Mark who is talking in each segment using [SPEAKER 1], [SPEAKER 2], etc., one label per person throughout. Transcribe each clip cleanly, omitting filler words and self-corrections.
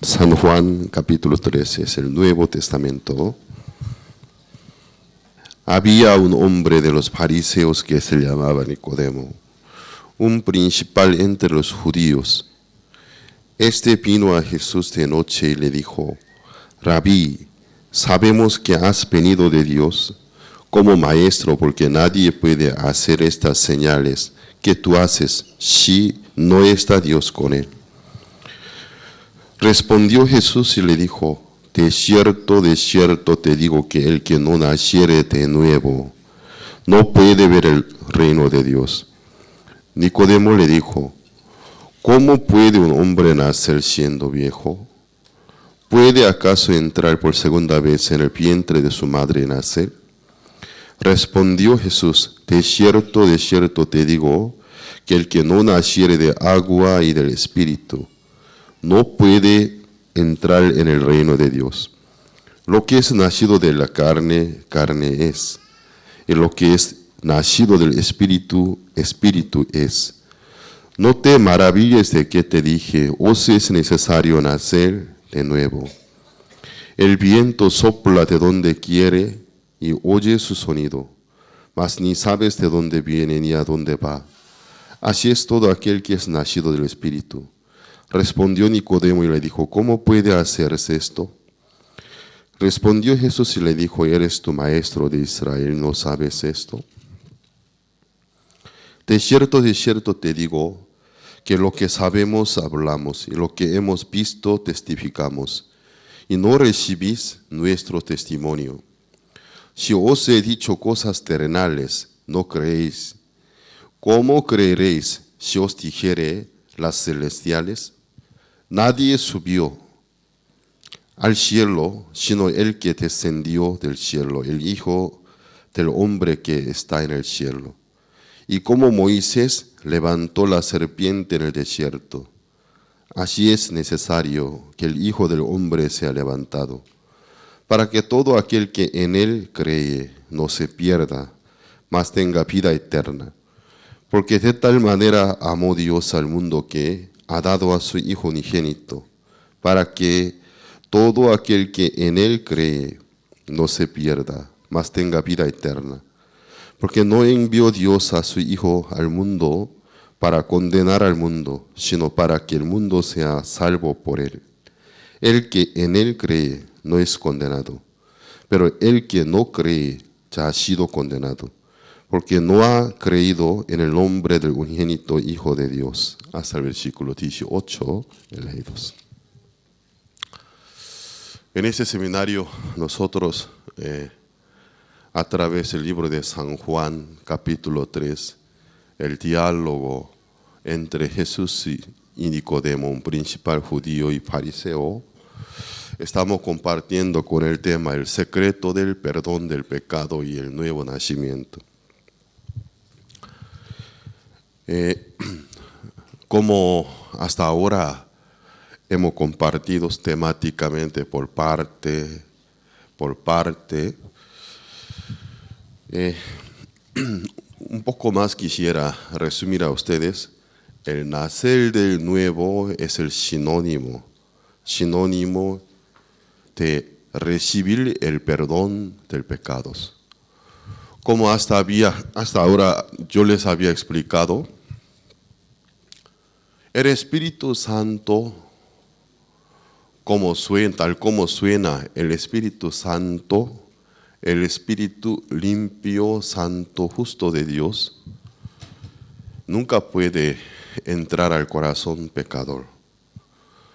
[SPEAKER 1] San Juan capítulo 13, es el Nuevo Testamento. Había un hombre de los fariseos que se llamaba Nicodemo, un principal entre los judíos. Este vino a Jesús de noche y le dijo: Rabí, sabemos que has venido de Dios como maestro, porque nadie puede hacer estas señales que tú haces si no está Dios con él. Respondió Jesús y le dijo: de cierto te digo que el que no naciere de nuevo no puede ver el reino de Dios. Nicodemo le dijo: ¿cómo puede un hombre nacer siendo viejo? ¿Puede acaso entrar por segunda vez en el vientre de su madre y nacer? Respondió Jesús: de cierto te digo que el que no naciere de agua y del Espíritu no puede entrar en el reino de Dios. Lo que es nacido de la carne, carne es, y lo que es nacido del Espíritu, Espíritu es. No te maravilles de que te dije: os es necesario nacer de nuevo. El viento sopla de donde quiere y oye su sonido, mas ni sabes de dónde viene ni a dónde va. Así es todo aquel que es nacido del Espíritu. Respondió Nicodemo y le dijo: ¿cómo puede hacerse esto? Respondió Jesús y le dijo: ¿eres tu maestro de Israel? ¿No sabes esto? De cierto te digo que lo que sabemos hablamos y lo que hemos visto testificamos, y no recibís nuestro testimonio. Si os he dicho cosas terrenales, no creéis. ¿Cómo creeréis si os dijere las celestiales? Nadie subió al cielo sino el que descendió del cielo, el Hijo del Hombre que está en el cielo. Y como Moisés levantó la serpiente en el desierto, así es necesario que el Hijo del Hombre sea levantado, para que todo aquel que en él cree no se pierda, mas tenga vida eterna. Porque de tal manera amó Dios al mundo que ha dado a su Hijo unigénito, para que todo aquel que en él cree no se pierda, mas tenga vida eterna. Porque no envió Dios a su Hijo al mundo para condenar al mundo, sino para que el mundo sea salvo por él. El que en él cree no es condenado, pero el que no cree ya ha sido condenado, porque no ha creído en el nombre del unigénito Hijo de Dios. Hasta el versículo 18 leídos. En este seminario nosotros, a través del libro de San Juan, capítulo 3, el diálogo entre Jesús y Nicodemo, un principal judío y fariseo, estamos compartiendo con el tema el secreto del perdón del pecado y el nuevo nacimiento. Como hasta ahora hemos compartido temáticamente por parte, un poco más quisiera resumir a ustedes. El nacer del nuevo es el sinónimo de recibir el perdón del pecados. Como hasta ahora yo les había explicado, el Espíritu Santo, tal como suena el Espíritu Santo, el Espíritu limpio, santo, justo de Dios, nunca puede entrar al corazón pecador.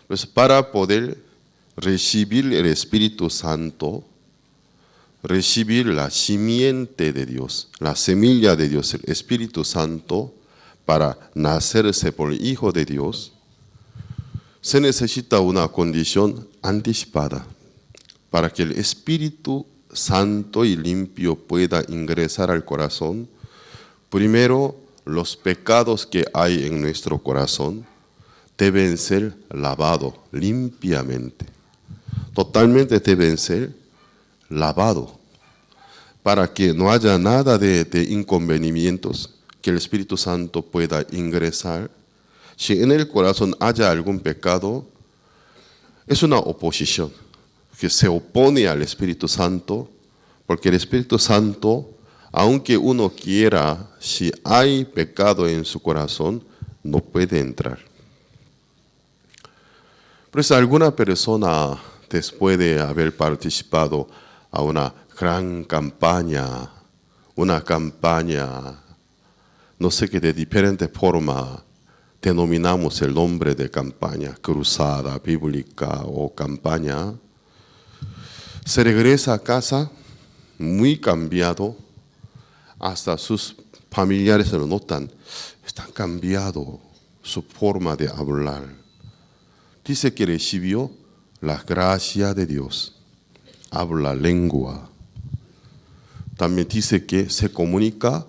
[SPEAKER 1] Pues para poder recibir el Espíritu Santo, recibir la simiente de Dios, la semilla de Dios, el Espíritu Santo, para nacerse por el Hijo de Dios, se necesita una condición anticipada para que el Espíritu Santo y limpio pueda ingresar al corazón. Primero, los pecados que hay en nuestro corazón deben ser lavados limpiamente. Totalmente deben ser lavados para que no haya nada de inconvenientes, que el Espíritu Santo pueda ingresar. Si en el corazón haya algún pecado, Es una oposición que se opone al Espíritu Santo, porque el Espíritu Santo, aunque uno quiera, si hay pecado en su corazón, no puede entrar. Por eso alguna persona, después de haber participado a una gran campaña, no sé qué de diferente forma denominamos el nombre de campaña, cruzada bíblica o campaña, se regresa a casa muy cambiado, hasta sus familiares se lo notan, está cambiado su forma de hablar. Dice que recibió la gracia de Dios, habla lengua. También dice que se comunica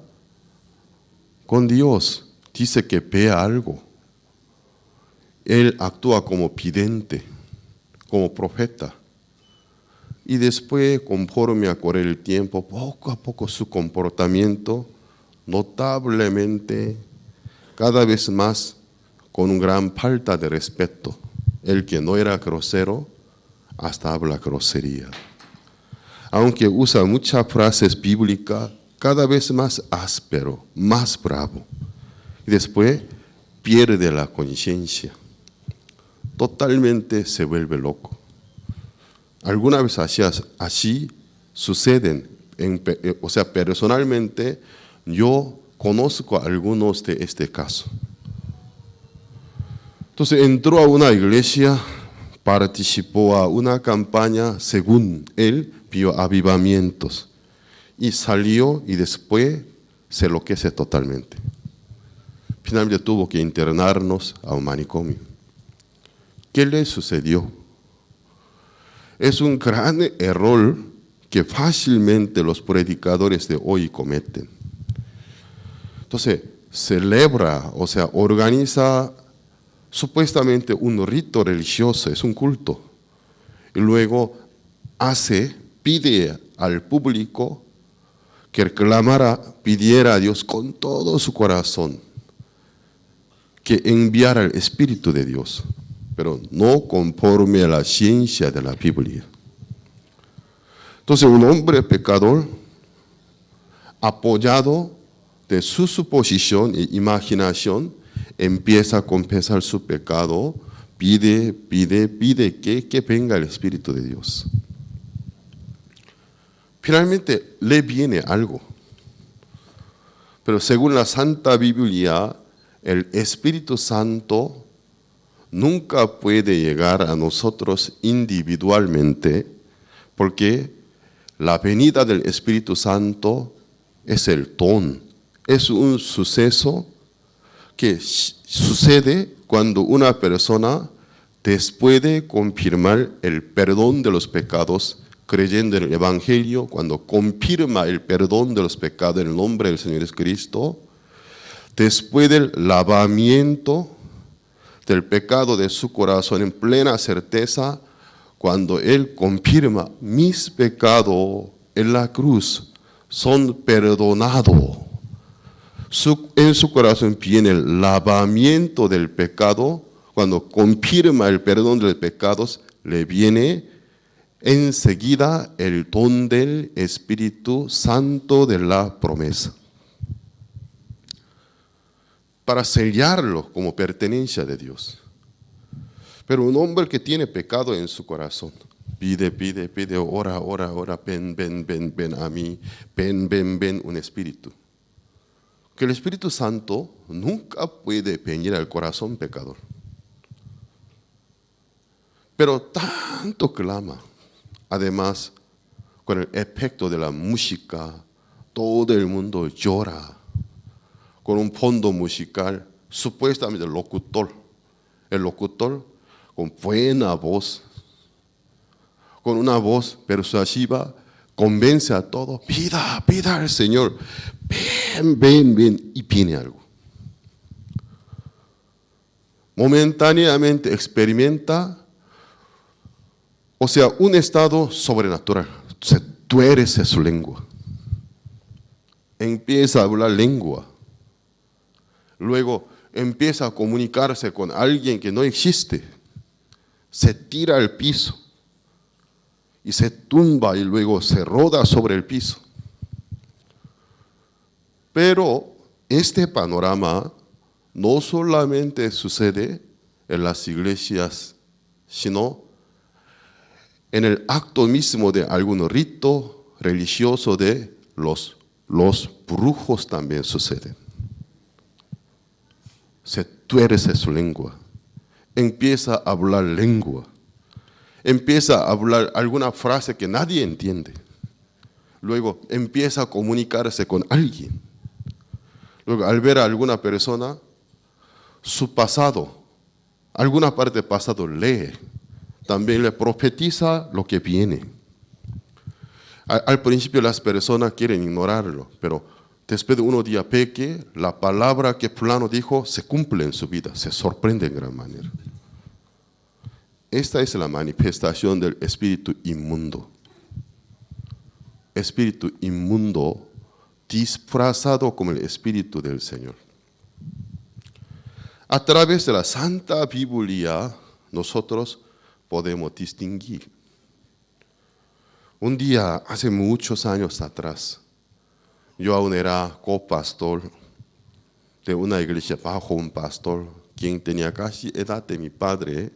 [SPEAKER 1] con Dios, dice que ve algo. Él actúa como vidente, como profeta. Y después, conforme a correr el tiempo, poco a poco su comportamiento, notablemente, cada vez más, con una gran falta de respeto. El que no era grosero, hasta habla grosería. Aunque usa muchas frases bíblicas, cada vez más áspero, más bravo. Y después pierde la conciencia. Totalmente se vuelve loco. Algunas veces así suceden. Personalmente yo conozco a algunos de este caso. Entonces entró a una iglesia, participó a una campaña, según él, vio avivamientos. Y salió y después se enloquece totalmente. Finalmente tuvo que internarnos a un manicomio. ¿Qué le sucedió? Es un gran error que fácilmente los predicadores de hoy cometen. Entonces, celebra, organiza supuestamente un rito religioso, es un culto. Y luego pide al público que pidiera a Dios con todo su corazón que enviara el Espíritu de Dios, pero no conforme a la ciencia de la Biblia. Entonces un hombre pecador, apoyado de su suposición e imaginación, empieza a confesar su pecado, pide que venga el Espíritu de Dios. Finalmente le viene algo. Pero según la Santa Biblia, el Espíritu Santo nunca puede llegar a nosotros individualmente, porque la venida del Espíritu Santo es el don, es un suceso que sucede cuando una persona, después de confirmar el perdón de los pecados, creyendo en el Evangelio, cuando confirma el perdón de los pecados en el nombre del Señor Jesucristo, después del lavamiento del pecado de su corazón en plena certeza, cuando Él confirma mis pecados en la cruz son perdonados. En su corazón viene el lavamiento del pecado. Cuando confirma el perdón de los pecados, le viene enseguida el don del Espíritu Santo de la promesa, para sellarlo como pertenencia de Dios. Pero un hombre que tiene pecado en su corazón, pide, ora, ven a mí, ven, un espíritu. Que el Espíritu Santo nunca puede venir al corazón pecador. Pero tanto clama, además, con el efecto de la música, todo el mundo llora, con un fondo musical, supuestamente el locutor con buena voz, con una voz persuasiva, convence a todos, pida al Señor, ven, y viene algo. Momentáneamente experimenta, un estado sobrenatural, se tuerce su lengua, empieza a hablar lengua, luego empieza a comunicarse con alguien que no existe, se tira al piso y se tumba y luego se roda sobre el piso. Pero este panorama no solamente sucede en las iglesias, sino en el acto mismo de algún rito religioso de los brujos también sucede. Se tuerce su lengua, empieza a hablar lengua, empieza a hablar alguna frase que nadie entiende. Luego empieza a comunicarse con alguien. Luego al ver a alguna persona, su pasado, alguna parte del pasado lee. También le profetiza lo que viene. Al principio las personas quieren ignorarlo, pero después de unos días peque, la palabra que fulano dijo se cumple en su vida, se sorprende en gran manera. Esta es la manifestación del espíritu inmundo. Espíritu inmundo disfrazado como el espíritu del Señor. A través de la Santa Biblia nosotros podemos distinguir. Un día, hace muchos años atrás, yo aún era copastor de una iglesia bajo un pastor, quien tenía casi edad de mi padre.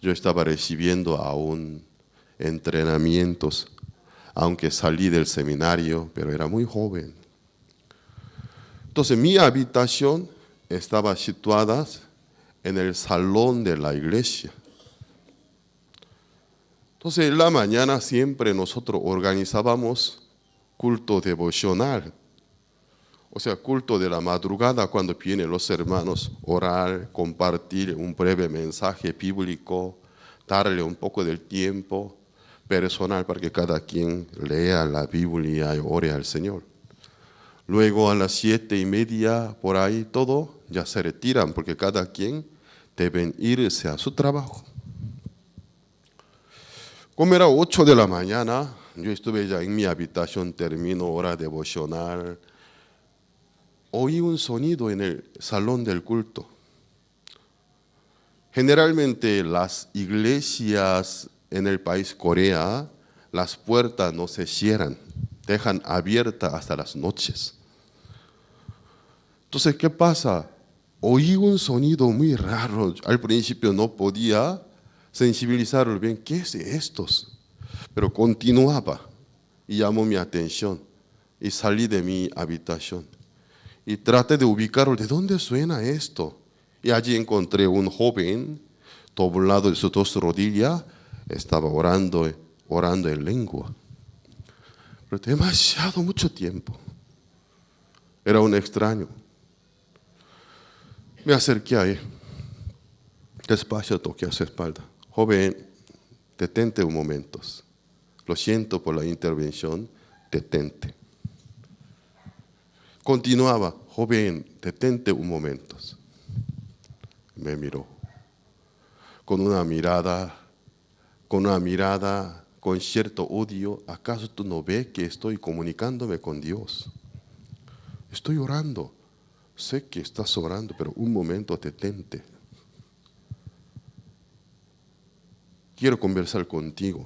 [SPEAKER 1] Yo estaba recibiendo aún entrenamientos, aunque salí del seminario, pero era muy joven. Entonces mi habitación estaba situada en el salón de la iglesia. Entonces en la mañana siempre nosotros organizábamos culto devocional, o sea, culto de la madrugada cuando vienen los hermanos, orar, compartir un breve mensaje bíblico, darle un poco del tiempo personal para que cada quien lea la Biblia y ore al Señor. Luego a las 7:30 por ahí todo ya se retiran porque cada quien debe irse a su trabajo. Como era 8 de la mañana, yo estuve ya en mi habitación, termino hora devocional. Oí un sonido en el salón del culto. Generalmente las iglesias en el país Corea, las puertas no se cierran, dejan abiertas hasta las noches. Entonces, ¿qué pasa? Oí un sonido muy raro. Al principio no podía sensibilizarlo bien. ¿Qué es esto? Pero continuaba y llamó mi atención y salí de mi habitación y traté de ubicarlo. ¿De dónde suena esto? Y allí encontré un joven doblado de sus dos rodillas, estaba orando en lengua. Pero demasiado, mucho tiempo. Era un extraño. Me acerqué a él. Despacio toqué a su espalda. Joven, detente un momento. Lo siento por la intervención, detente. Continuaba, joven, detente un momento. Me miró. Con una mirada, con cierto odio. ¿Acaso tú no ves que estoy comunicándome con Dios? Estoy orando. Sé que estás orando, pero un momento detente. Quiero conversar contigo.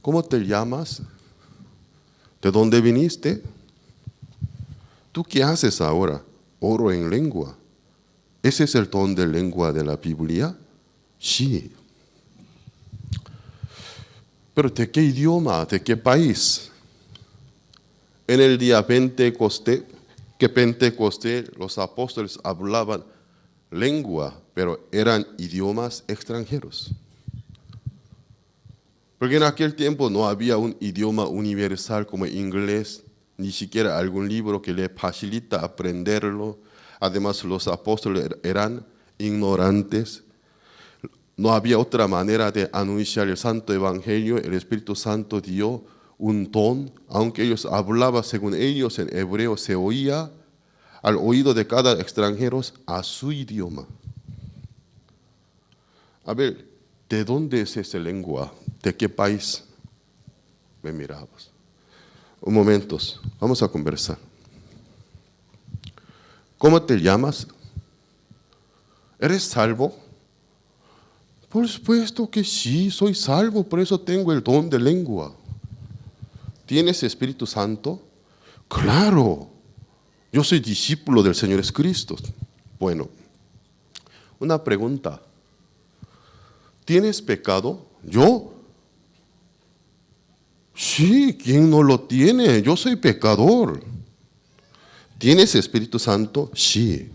[SPEAKER 1] ¿Cómo te llamas? ¿De dónde viniste? ¿Tú qué haces ahora? Oro en lengua. ¿Ese es el don de lengua de la Biblia? Sí. ¿Pero de qué idioma? ¿De qué país? En el día Pentecostés, los apóstoles hablaban lengua, pero eran idiomas extranjeros. Porque en aquel tiempo no había un idioma universal como inglés, ni siquiera algún libro que le facilita aprenderlo. Además, los apóstoles eran ignorantes. No había otra manera de anunciar el Santo Evangelio. El Espíritu Santo dio un don, aunque ellos hablaban según ellos en hebreo, se oía al oído de cada extranjero a su idioma. A ver, ¿de dónde es esa lengua? ¿De qué país? Me mirabas. Un momento, vamos a conversar. ¿Cómo te llamas? ¿Eres salvo? Por supuesto que sí, soy salvo, por eso tengo el don de lengua. ¿Tienes Espíritu Santo? Claro, yo soy discípulo del Señor Jesucristo. Bueno, una pregunta. ¿Tienes pecado? ¿Yo? Sí, ¿quién no lo tiene? Yo soy pecador. ¿Tienes Espíritu Santo? Sí.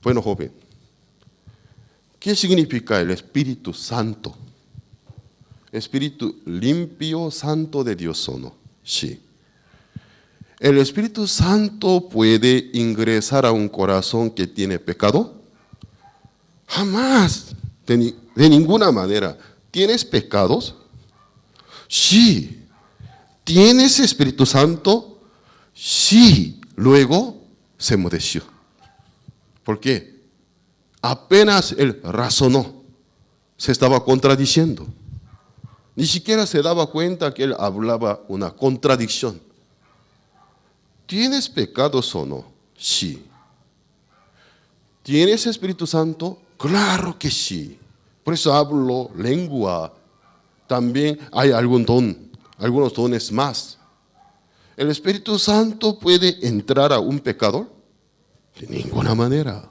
[SPEAKER 1] Bueno, joven, ¿qué significa el Espíritu Santo? Espíritu limpio, santo de Dios o no. Sí. ¿El Espíritu Santo puede ingresar a un corazón que tiene pecado? Jamás, de ninguna manera. ¿Tienes pecados? Sí. ¿Tienes Espíritu Santo? Sí. Luego se enmudeció. ¿Por qué? Apenas él razonó, se estaba contradiciendo. Ni siquiera se daba cuenta que él hablaba una contradicción. ¿Tienes pecados o no? Sí. ¿Tienes Espíritu Santo? Claro que sí. Por eso hablo lengua. También hay algún don, algunos dones más. ¿El Espíritu Santo puede entrar a un pecador? De ninguna manera.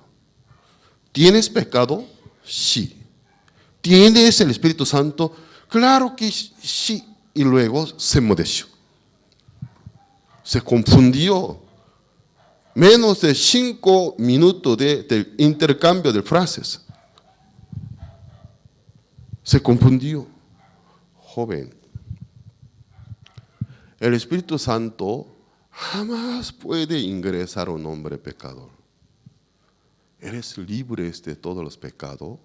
[SPEAKER 1] ¿Tienes pecado? Sí. ¿Tienes el Espíritu Santo? Claro que sí. Y luego se enmudeció. Se confundió. Menos de 5 minutos del intercambio de frases. Se confundió. Joven, el Espíritu Santo jamás puede ingresar a un hombre pecador. ¿Eres libre de todos los pecados?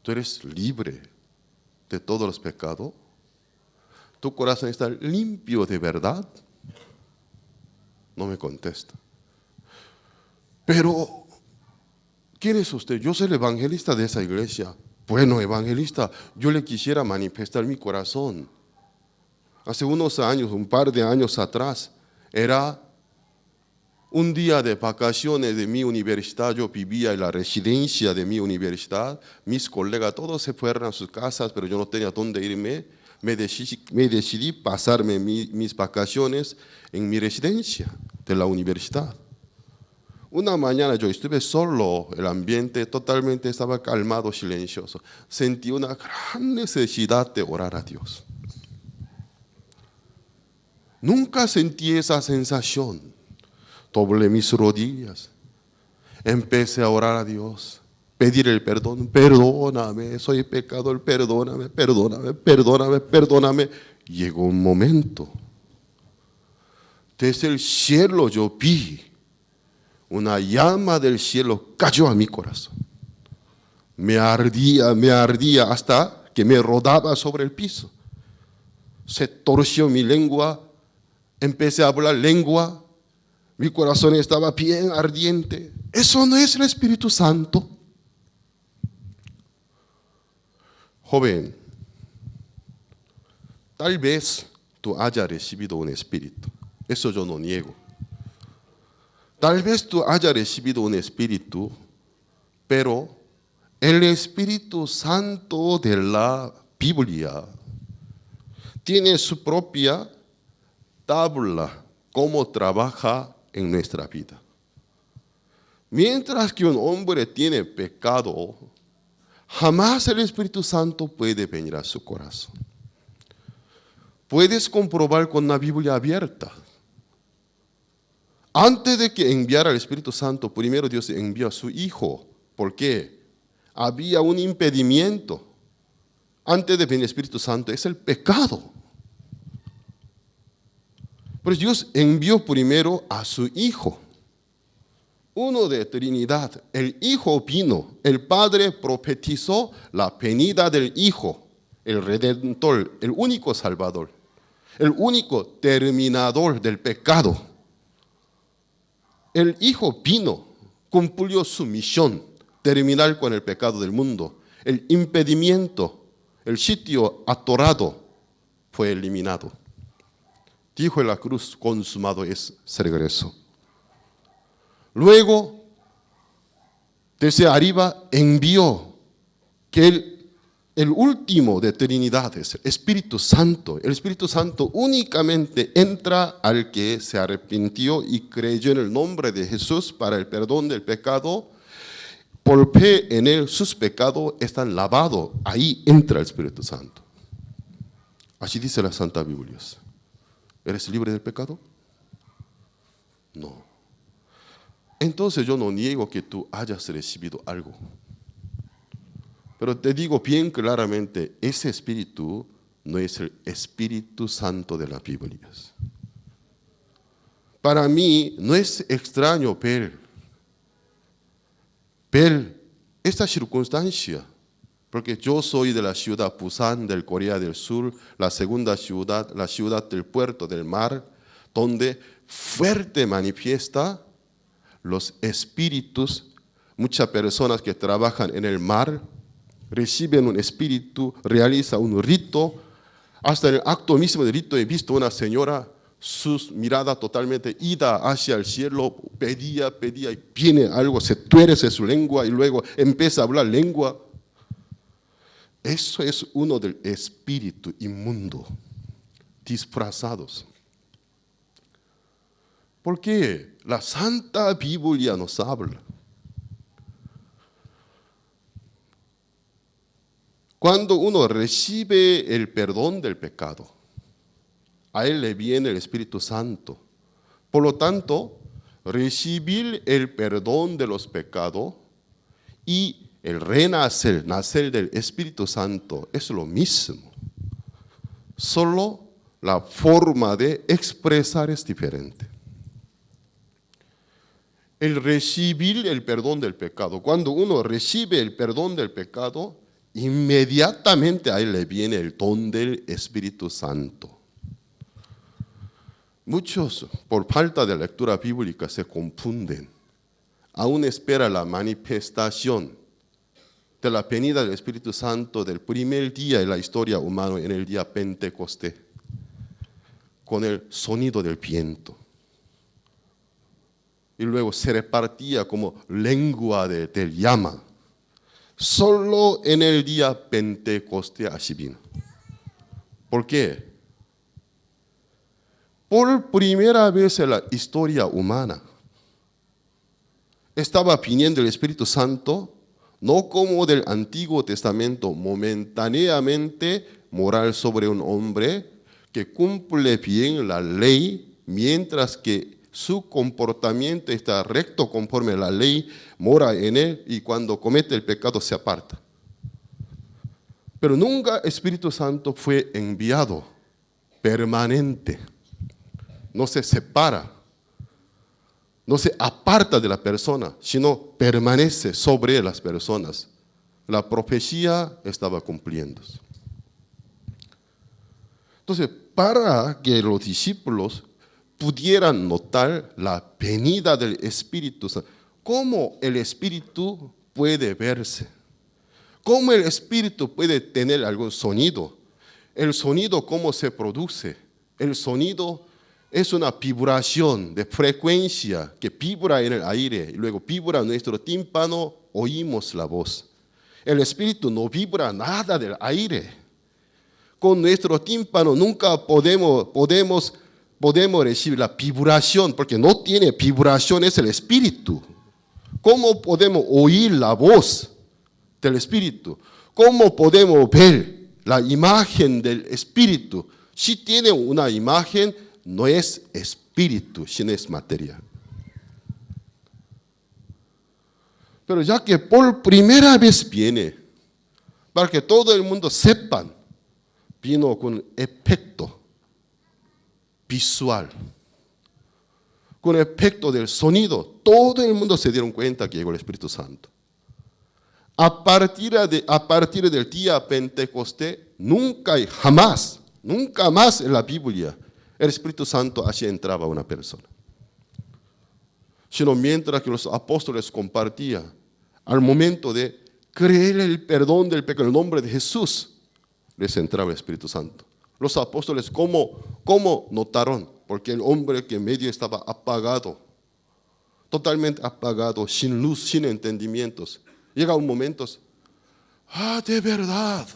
[SPEAKER 1] ¿Tú eres libre de todos los pecados? ¿Tu corazón está limpio de verdad? No me contesta. Pero, ¿quién es usted? Yo soy el evangelista de esa iglesia. Bueno, evangelista, yo le quisiera manifestar mi corazón. Hace unos años, un par de años atrás, era un día de vacaciones de mi universidad. Yo vivía en la residencia de mi universidad. Mis colegas todos se fueron a sus casas, pero yo no tenía dónde irme. Me decidí pasarme mis vacaciones en mi residencia de la universidad. Una mañana yo estuve solo, el ambiente totalmente estaba calmado, silencioso. Sentí una gran necesidad de orar a Dios. Nunca sentí esa sensación. Doblé mis rodillas, empecé a orar a Dios, pedir el perdón. Perdóname, soy pecador, perdóname, perdóname, perdóname, perdóname. Llegó un momento, desde el cielo yo vi, una llama del cielo cayó a mi corazón. Me ardía hasta que me rodaba sobre el piso. Se torció mi lengua, empecé a hablar lengua, mi corazón estaba bien ardiente. Eso no es el Espíritu Santo. Joven, tal vez tú hayas recibido un espíritu. Eso yo no niego. Tal vez tú hayas recibido un espíritu, pero el Espíritu Santo de la Biblia tiene su propia tabla, cómo trabaja en nuestra vida. Mientras que un hombre tiene pecado, jamás el Espíritu Santo puede venir a su corazón. Puedes comprobar con la Biblia abierta. Antes de que enviara al Espíritu Santo, primero Dios envió a su Hijo. ¿Por qué? Había un impedimento. Antes de venir el Espíritu Santo es el pecado. Pero Dios envió primero a su Hijo. Uno de Trinidad. El Hijo vino. El Padre profetizó la venida del Hijo, el Redentor, el único Salvador, el único terminador del pecado. El Hijo vino, cumplió su misión, terminar con el pecado del mundo. El impedimento, el sitio atorado fue eliminado. Dijo en la cruz, consumado es, se regresó. Luego, desde arriba envió que el último de Trinidad es el Espíritu Santo. El Espíritu Santo únicamente entra al que se arrepintió y creyó en el nombre de Jesús para el perdón del pecado. Por fe en él, sus pecados están lavados. Ahí entra el Espíritu Santo. Así dice la Santa Biblia. ¿Eres libre del pecado? No. Entonces yo no niego que tú hayas recibido algo. Pero te digo bien claramente, ese Espíritu no es el Espíritu Santo de la Biblia. Para mí no es extraño ver esta circunstancia, porque yo soy de la ciudad Busan del Corea del Sur, la segunda ciudad, la ciudad del puerto del mar, donde fuerte manifiesta los espíritus. Muchas personas que trabajan en el mar reciben un espíritu, realizan un rito. Hasta en el acto mismo del rito he visto una señora, sus miradas totalmente ida hacia el cielo, pedía y viene algo, se tuerce su lengua y luego empieza a hablar lengua. Eso es uno del espíritu inmundo, disfrazados. Porque la Santa Biblia nos habla. Cuando uno recibe el perdón del pecado, a él le viene el Espíritu Santo. Por lo tanto, recibir el perdón de los pecados y el renacer, nacer del Espíritu Santo es lo mismo. Solo la forma de expresar es diferente. El recibir el perdón del pecado, cuando uno recibe el perdón del pecado, inmediatamente a él le viene el don del Espíritu Santo. Muchos, por falta de lectura bíblica, se confunden. Aún espera la manifestación de la venida del Espíritu Santo del primer día en la historia humana, en el día Pentecostés, con el sonido del viento. Y luego se repartía como lengua de llama. Solo en el día Pentecostés así vino. ¿Por qué? Por primera vez en la historia humana estaba viniendo el Espíritu Santo, no como del Antiguo Testamento, momentáneamente morar sobre un hombre que cumple bien la ley, mientras que su comportamiento está recto conforme a la ley, mora en él y cuando comete el pecado se aparta. Pero nunca el Espíritu Santo fue enviado permanente. No se separa, no se aparta de la persona, sino permanece sobre las personas. La profecía estaba cumpliendo. Entonces, para que los discípulos pudieran notar la venida del Espíritu Santo, ¿cómo el Espíritu puede verse? ¿Cómo el Espíritu puede tener algún sonido? El sonido, ¿cómo se produce? El sonido es una vibración de frecuencia que vibra en el aire y luego vibra nuestro tímpano, oímos la voz. El Espíritu no vibra nada del aire. Con nuestro tímpano nunca podemos recibir la vibración, porque no tiene vibración, es el Espíritu. ¿Cómo podemos oír la voz del Espíritu? ¿Cómo podemos ver la imagen del Espíritu? Si tiene una imagen, no es espíritu, sino es materia. Pero ya que por primera vez viene, para que todo el mundo sepan, vino con efecto visual, con efecto del sonido. Todo el mundo se dieron cuenta que llegó el Espíritu Santo. A partir del día Pentecostés, nunca y jamás, nunca más en la Biblia, el Espíritu Santo así entraba a una persona. Sino mientras que los apóstoles compartían, al momento de creer el perdón del pecado en el nombre de Jesús, les entraba el Espíritu Santo. Los apóstoles, ¿cómo notaron? Porque el hombre que en medio estaba apagado, totalmente apagado, sin luz, sin entendimientos. Llega un momento, de verdad,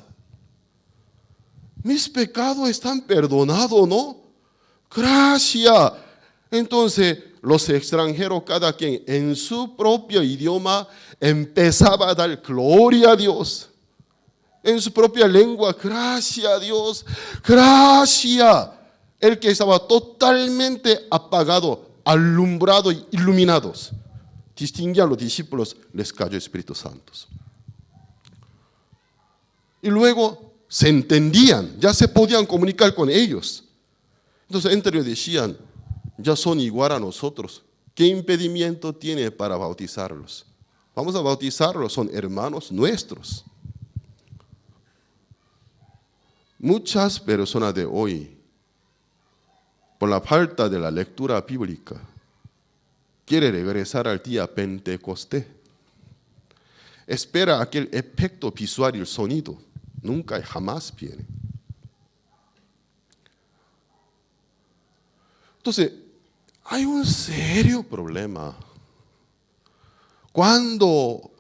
[SPEAKER 1] mis pecados están perdonados, ¿no? Gracias. Entonces, los extranjeros, cada quien en su propio idioma, empezaba a dar gloria a Dios. En su propia lengua, gracias a Dios, gracias. El que estaba totalmente apagado, alumbrado y iluminados, distinguían a los discípulos, les cayó el Espíritu Santo. Y luego se entendían, ya se podían comunicar con ellos. Entonces entre ellos decían, ya son igual a nosotros, ¿qué impedimento tiene para bautizarlos? Vamos a bautizarlos, son hermanos nuestros. Muchas personas de hoy, por la falta de la lectura bíblica, quieren regresar al día Pentecostés. Espera aquel efecto visual y el sonido. Nunca y jamás viene. Entonces, hay un serio problema. Cuando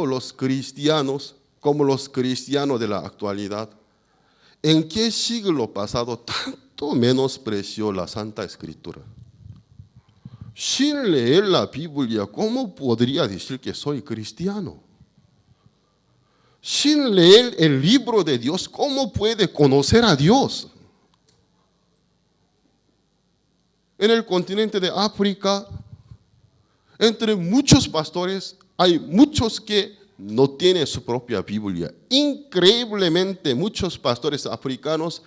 [SPEAKER 1] los cristianos, como los cristianos de la actualidad, ¿en qué siglo pasado tanto menospreció la Santa Escritura? Sin leer la Biblia, ¿cómo podría decir que soy cristiano? Sin leer el libro de Dios, ¿cómo puede conocer a Dios? En el continente de África, entre muchos pastores, hay muchos que no tienen su propia Biblia. Increíblemente, muchos pastores africanos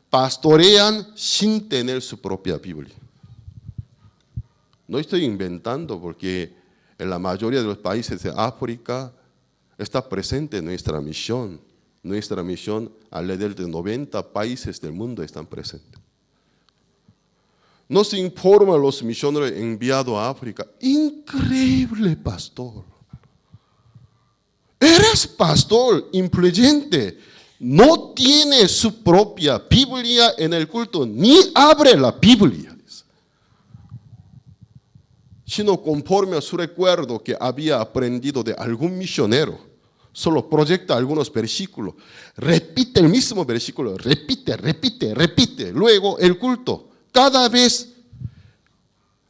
[SPEAKER 1] pastorean sin tener su propia Biblia. No estoy inventando porque en la mayoría de los países de África está presente nuestra misión. Nuestra misión, alrededor de 90 países del mundo están presentes. Nos informan los misioneros enviados a África. Increíble, pastor. Eres pastor influyente. No tiene su propia Biblia en el culto, ni abre la Biblia. Sino conforme a su recuerdo que había aprendido de algún misionero, solo proyecta algunos versículos, repite el mismo versículo, repite. Luego el culto, cada vez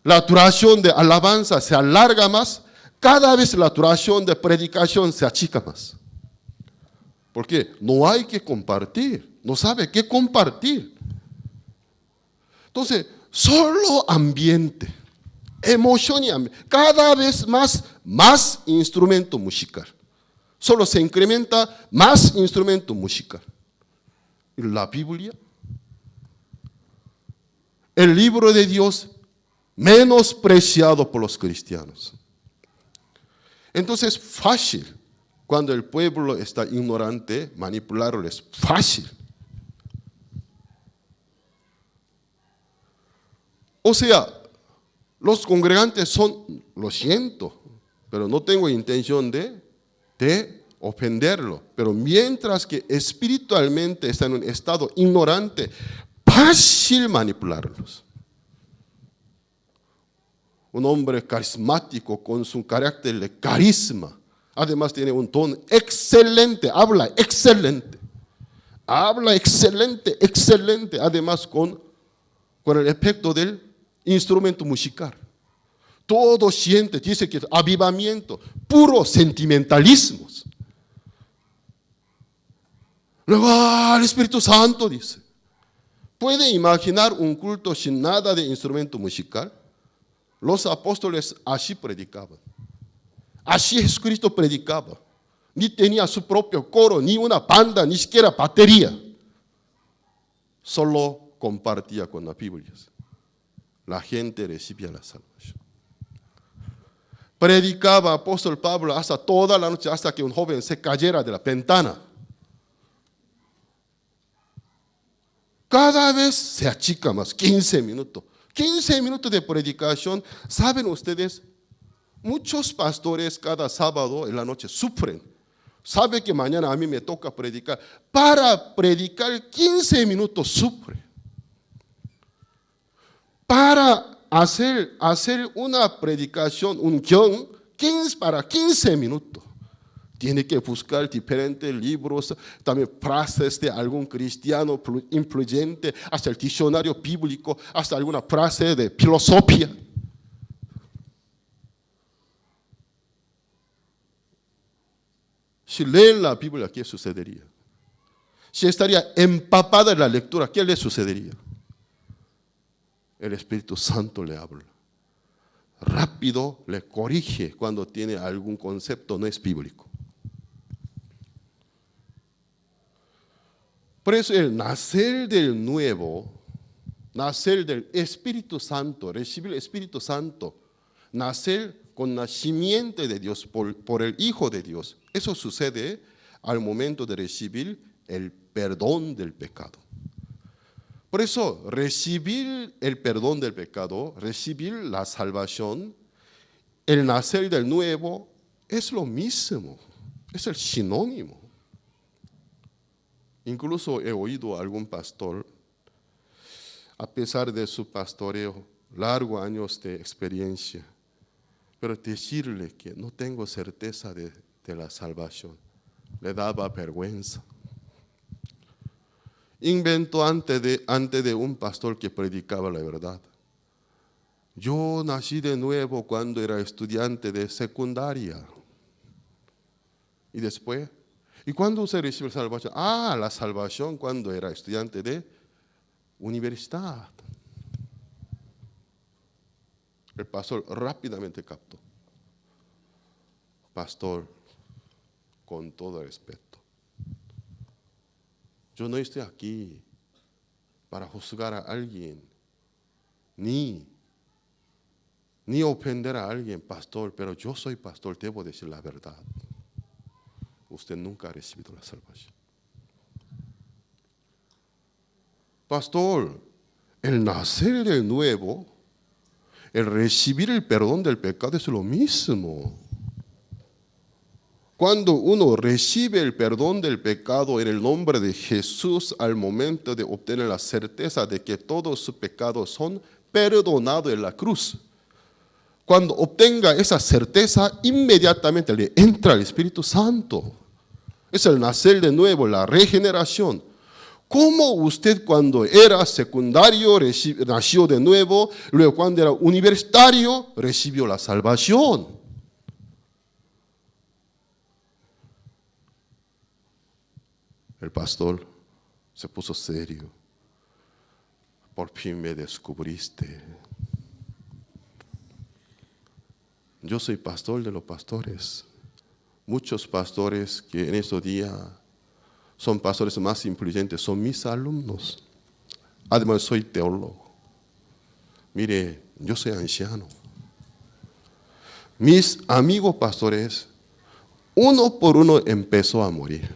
[SPEAKER 1] la duración de alabanza se alarga más, cada vez la duración de predicación se achica más. Porque no hay que compartir, no sabe qué compartir. Entonces, solo ambiente. Emoción y ambiente. Cada vez más instrumento musical. Solo se incrementa más instrumento musical. ¿Y la Biblia? El libro de Dios menospreciado por los cristianos. Entonces es fácil, cuando el pueblo está ignorante, manipularlo es fácil. O sea, los congregantes son, lo siento, pero no tengo intención de ofenderlo. Pero mientras que espiritualmente están en un estado ignorante, fácil manipularlos. Un hombre carismático con su carácter de carisma, además tiene un tono excelente, habla excelente, además con el efecto del instrumento musical. Todo siente, dice que es avivamiento, puros sentimentalismos. Luego, el Espíritu Santo dice. ¿Puede imaginar un culto sin nada de instrumento musical? Los apóstoles así predicaban. Así Jesucristo predicaba. Ni tenía su propio coro, ni una banda, ni siquiera batería. Solo compartía con las Biblias. La gente recibía la salvación. Predicaba apóstol Pablo hasta toda la noche, hasta que un joven se cayera de la ventana. Cada vez se achica más, 15 minutos. 15 minutos de predicación. ¿Saben ustedes? Muchos pastores cada sábado en la noche sufren. Sabe que mañana a mí me toca predicar. Para predicar 15 minutos sufre. Para hacer una predicación, un guión, para 15 minutos. Tiene que buscar diferentes libros, también frases de algún cristiano influyente, hasta el diccionario bíblico, hasta alguna frase de filosofía. Si leen la Biblia, ¿qué sucedería? Si estaría empapada en la lectura, ¿qué le sucedería? El Espíritu Santo le habla. Rápido le corrige cuando tiene algún concepto no es bíblico. Por eso el nacer del nuevo, nacer del Espíritu Santo, recibir el Espíritu Santo, nacer con nacimiento de Dios por el Hijo de Dios, eso sucede al momento de recibir el perdón del pecado. Por eso, recibir el perdón del pecado, recibir la salvación, el nacer del nuevo, es lo mismo, es el sinónimo. Incluso he oído a algún pastor, a pesar de su pastoreo, largos años de experiencia, pero decirle que no tengo certeza de la salvación, le daba vergüenza. Inventó antes de un pastor que predicaba la verdad. Yo nací de nuevo cuando era estudiante de secundaria. Y después, ¿y cuándo se recibe la salvación? La salvación cuando era estudiante de universidad. El pastor rápidamente captó. Pastor, con todo respeto, yo no estoy aquí para juzgar a alguien, ni ofender a alguien, pastor, pero yo soy pastor, debo decir la verdad. Usted nunca ha recibido la salvación. Pastor, el nacer de nuevo, el recibir el perdón del pecado es lo mismo. Cuando uno recibe el perdón del pecado en el nombre de Jesús, al momento de obtener la certeza de que todos sus pecados son perdonados en la cruz, cuando obtenga esa certeza, inmediatamente le entra el Espíritu Santo. Es el nacer de nuevo, la regeneración. ¿Cómo usted cuando era secundario nació de nuevo, luego cuando era universitario recibió la salvación? El pastor se puso serio. Por fin me descubriste. Yo soy pastor de los pastores. Muchos pastores que en estos días son pastores más influyentes, son mis alumnos. Además, soy teólogo. Mire, yo soy anciano. Mis amigos pastores, uno por uno empezó a morir.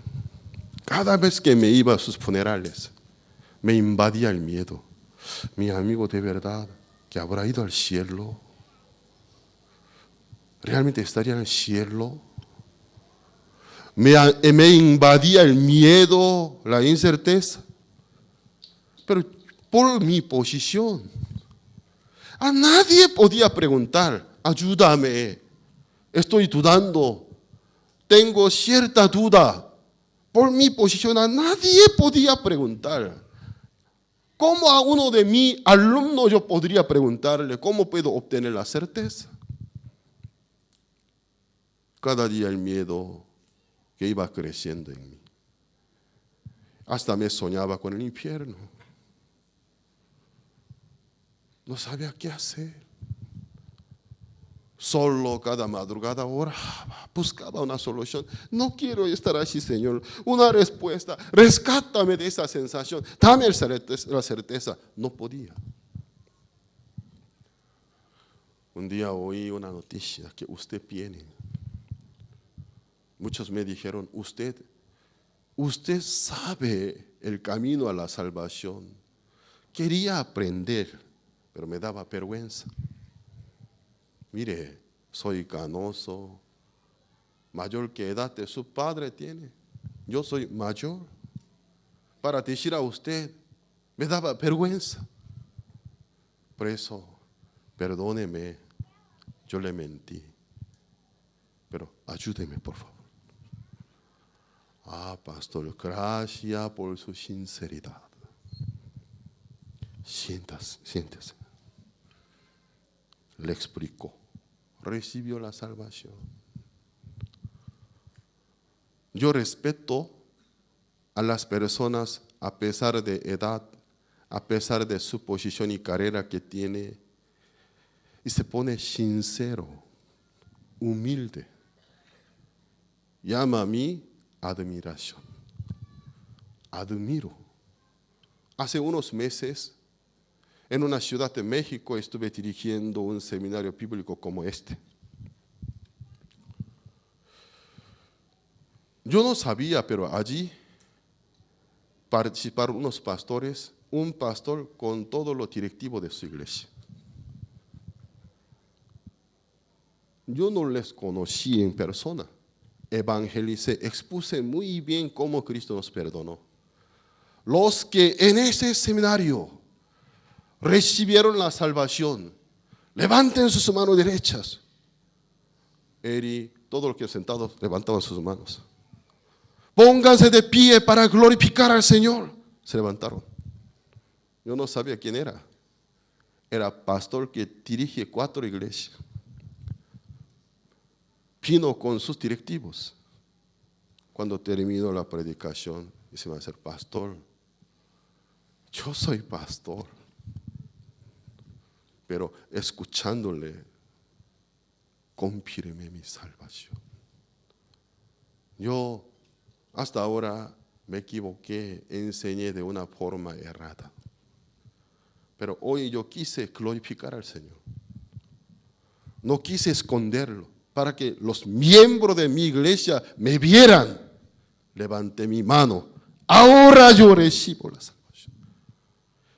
[SPEAKER 1] Cada vez que me iba a sus funerales, me invadía el miedo. Mi amigo de verdad, que habrá ido al cielo, ¿realmente estaría en el cielo? Me invadía el miedo, la incerteza. Pero por mi posición, a nadie podía preguntar, ayúdame, estoy dudando, tengo cierta duda. Por mi posición a nadie podía preguntar. ¿Cómo a uno de mis alumnos yo podría preguntarle cómo puedo obtener la certeza? Cada día el miedo que iba creciendo en mí. Hasta me soñaba con el infierno. No sabía qué hacer. Solo cada madrugada oraba, buscaba una solución. No quiero estar así, Señor. Una respuesta. Rescátame de esa sensación. Dame la certeza. No podía. Un día oí una noticia que usted viene. Muchos me dijeron, usted sabe el camino a la salvación. Quería aprender, pero me daba vergüenza. Mire, soy canoso, mayor que edad de su padre tiene. Yo soy mayor. Para decir a usted, me daba vergüenza. Por eso, perdóneme, yo le mentí, pero ayúdeme por favor. Pastor, gracias por su sinceridad. Siéntese. Le explicó. Recibió la salvación. Yo respeto a las personas a pesar de edad, a pesar de su posición y carrera que tiene, y se pone sincero, humilde. Llama a mí admiración. Admiro. Hace unos meses, en una ciudad de México, estuve dirigiendo un seminario bíblico como este. Yo no sabía, pero allí participaron unos pastores, un pastor con todo lo directivo de su iglesia. Yo no les conocí en persona. Evangelicé, expuse muy bien cómo Cristo nos perdonó. Los que en ese seminario recibieron la salvación, levanten sus manos derechas. Y todos los que sentados levantaban sus manos. Pónganse de pie para glorificar al Señor. Se levantaron. Yo no sabía quién era. Era pastor que dirige 4 iglesias. Vino con sus directivos. Cuando terminó la predicación, dice, va a ser pastor. Yo soy pastor. Pero escuchándole, confirmé mi salvación. Yo hasta ahora me equivoqué, enseñé de una forma errada. Pero hoy yo quise glorificar al Señor. No quise esconderlo para que los miembros de mi iglesia me vieran. Levanté mi mano. Ahora yo recibo la salvación.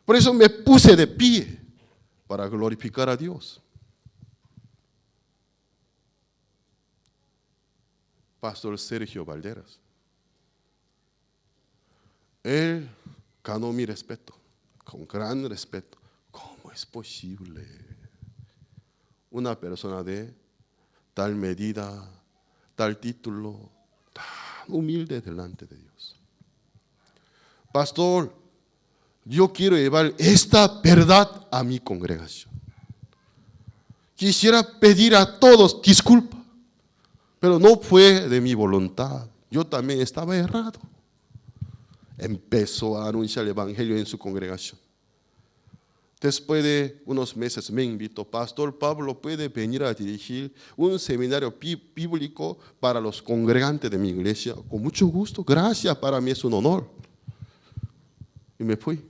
[SPEAKER 1] Por eso me puse de pie para glorificar a Dios. Pastor Sergio Valderas. Él ganó mi respeto, con gran respeto. ¿Cómo es posible una persona de tal medida, tal título, tan humilde delante de Dios? Pastor, yo quiero llevar esta verdad a mi congregación. Quisiera pedir a todos disculpa, pero no fue de mi voluntad. Yo también estaba errado. Empezó a anunciar el evangelio en su congregación. Después de unos meses me invitó, Pastor Pablo, ¿puede venir a dirigir un seminario bíblico para los congregantes de mi iglesia? Con mucho gusto, gracias, para mí es un honor. Y me fui.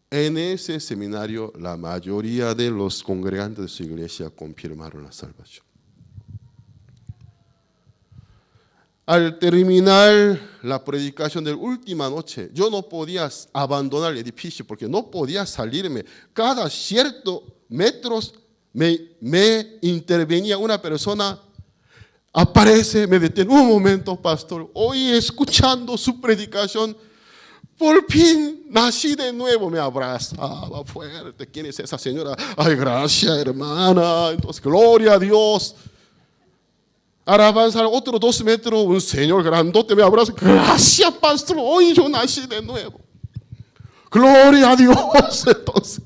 [SPEAKER 1] En ese seminario, la mayoría de los congregantes de su iglesia confirmaron la salvación. Al terminar la predicación de la última noche, yo no podía abandonar el edificio porque no podía salirme. Cada ciertos metros me intervenía una persona, aparece, me detiene. Un momento, pastor, hoy escuchando su predicación, por fin nací de nuevo. Me abrazaba fuerte. ¿Quién es esa señora? Ay, gracias, hermana. Entonces, gloria a Dios. Al avanzar otros 2 metros, un señor grandote me abraza. Gracias, pastor, hoy yo nací de nuevo. Gloria a Dios. Entonces,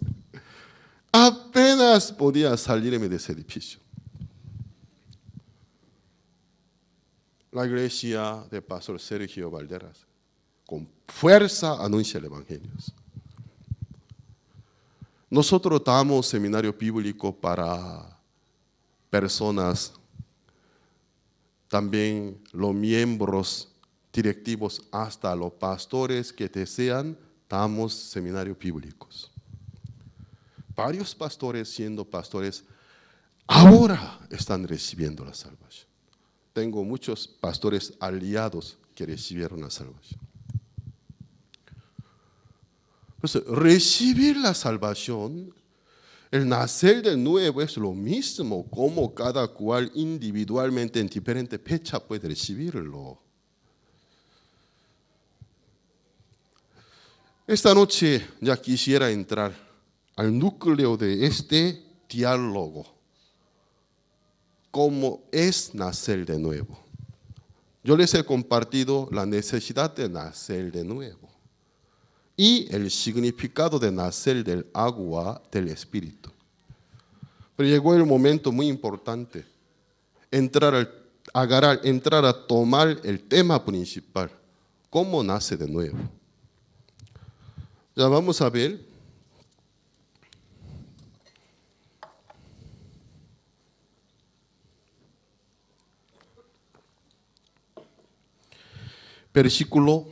[SPEAKER 1] apenas podía salirme de ese edificio. La iglesia de pastor Sergio Valderas, con fuerza, anuncia el evangelio. Nosotros damos seminario bíblico para personas, también los miembros directivos, hasta los pastores que desean, damos seminarios bíblicos. Varios pastores, siendo pastores, ahora están recibiendo la salvación. Tengo muchos pastores aliados que recibieron la salvación. Entonces, recibir la salvación, el nacer de nuevo es lo mismo como cada cual individualmente en diferente fecha puede recibirlo. Esta noche ya quisiera entrar al núcleo de este diálogo, cómo es nacer de nuevo. Yo les he compartido la necesidad de nacer de nuevo y el significado de nacer del agua del Espíritu. Pero llegó el momento muy importante, entrar a tomar el tema principal, cómo nace de nuevo. Ya vamos a ver. Versículo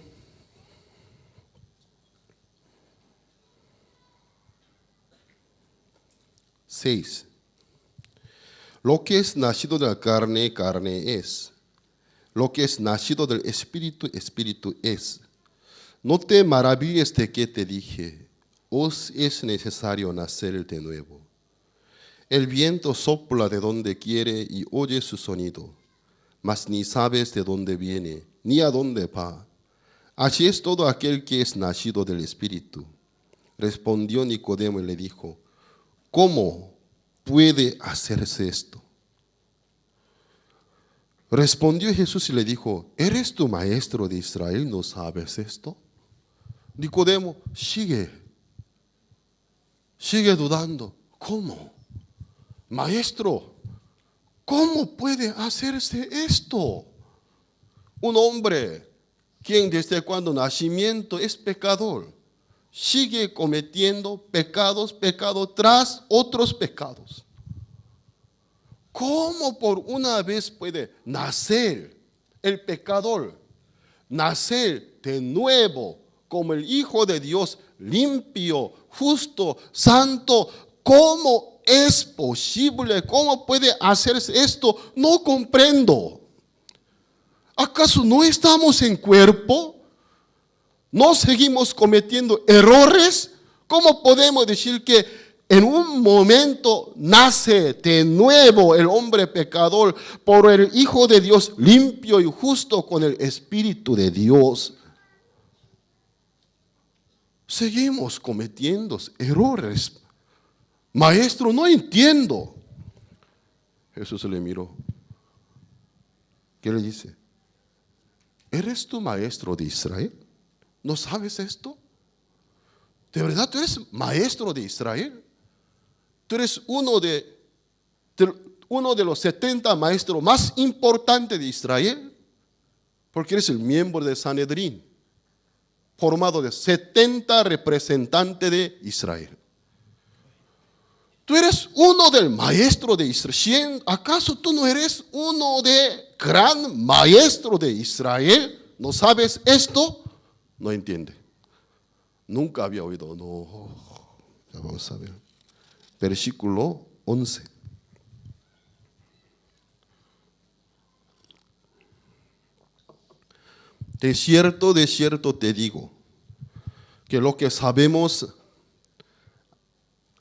[SPEAKER 1] 6. Lo que es nacido de la carne, carne es. Lo que es nacido del Espíritu, Espíritu es. No te maravilles de que te dije, os es necesario nacer de nuevo. El viento sopla de donde quiere y oye su sonido, mas ni sabes de dónde viene, ni a dónde va. Así es todo aquel que es nacido del Espíritu. Respondió Nicodemo y le dijo, ¿cómo puede hacerse esto? Respondió Jesús y le dijo, ¿eres tú maestro de Israel? ¿No sabes esto? Nicodemo sigue dudando. ¿Cómo? Maestro, ¿cómo puede hacerse esto? Un hombre quien desde cuando nacimiento es pecador, sigue cometiendo pecados, pecado tras otros pecados. ¿Cómo por una vez puede nacer el pecador, nacer de nuevo como el Hijo de Dios, limpio, justo, santo? ¿Cómo es posible? ¿Cómo puede hacerse esto? No comprendo. ¿Acaso no estamos en cuerpo? ¿No seguimos cometiendo errores? ¿Cómo podemos decir que en un momento nace de nuevo el hombre pecador por el Hijo de Dios limpio y justo con el Espíritu de Dios? Seguimos cometiendo errores. Maestro, no entiendo. Jesús le miró. ¿Qué le dice? ¿Eres tú maestro de Israel? ¿No sabes esto? ¿De verdad tú eres maestro de Israel? Tú eres uno de los 70 maestros más importantes de Israel, porque eres el miembro de Sanedrín, formado de 70 representantes de Israel. Tú eres uno del maestro de Israel. ¿Acaso tú no eres uno de gran maestro de Israel? ¿No sabes esto? No entiende. Nunca había oído. No. Ya vamos a ver. Versículo 11. De cierto te digo, que lo que sabemos,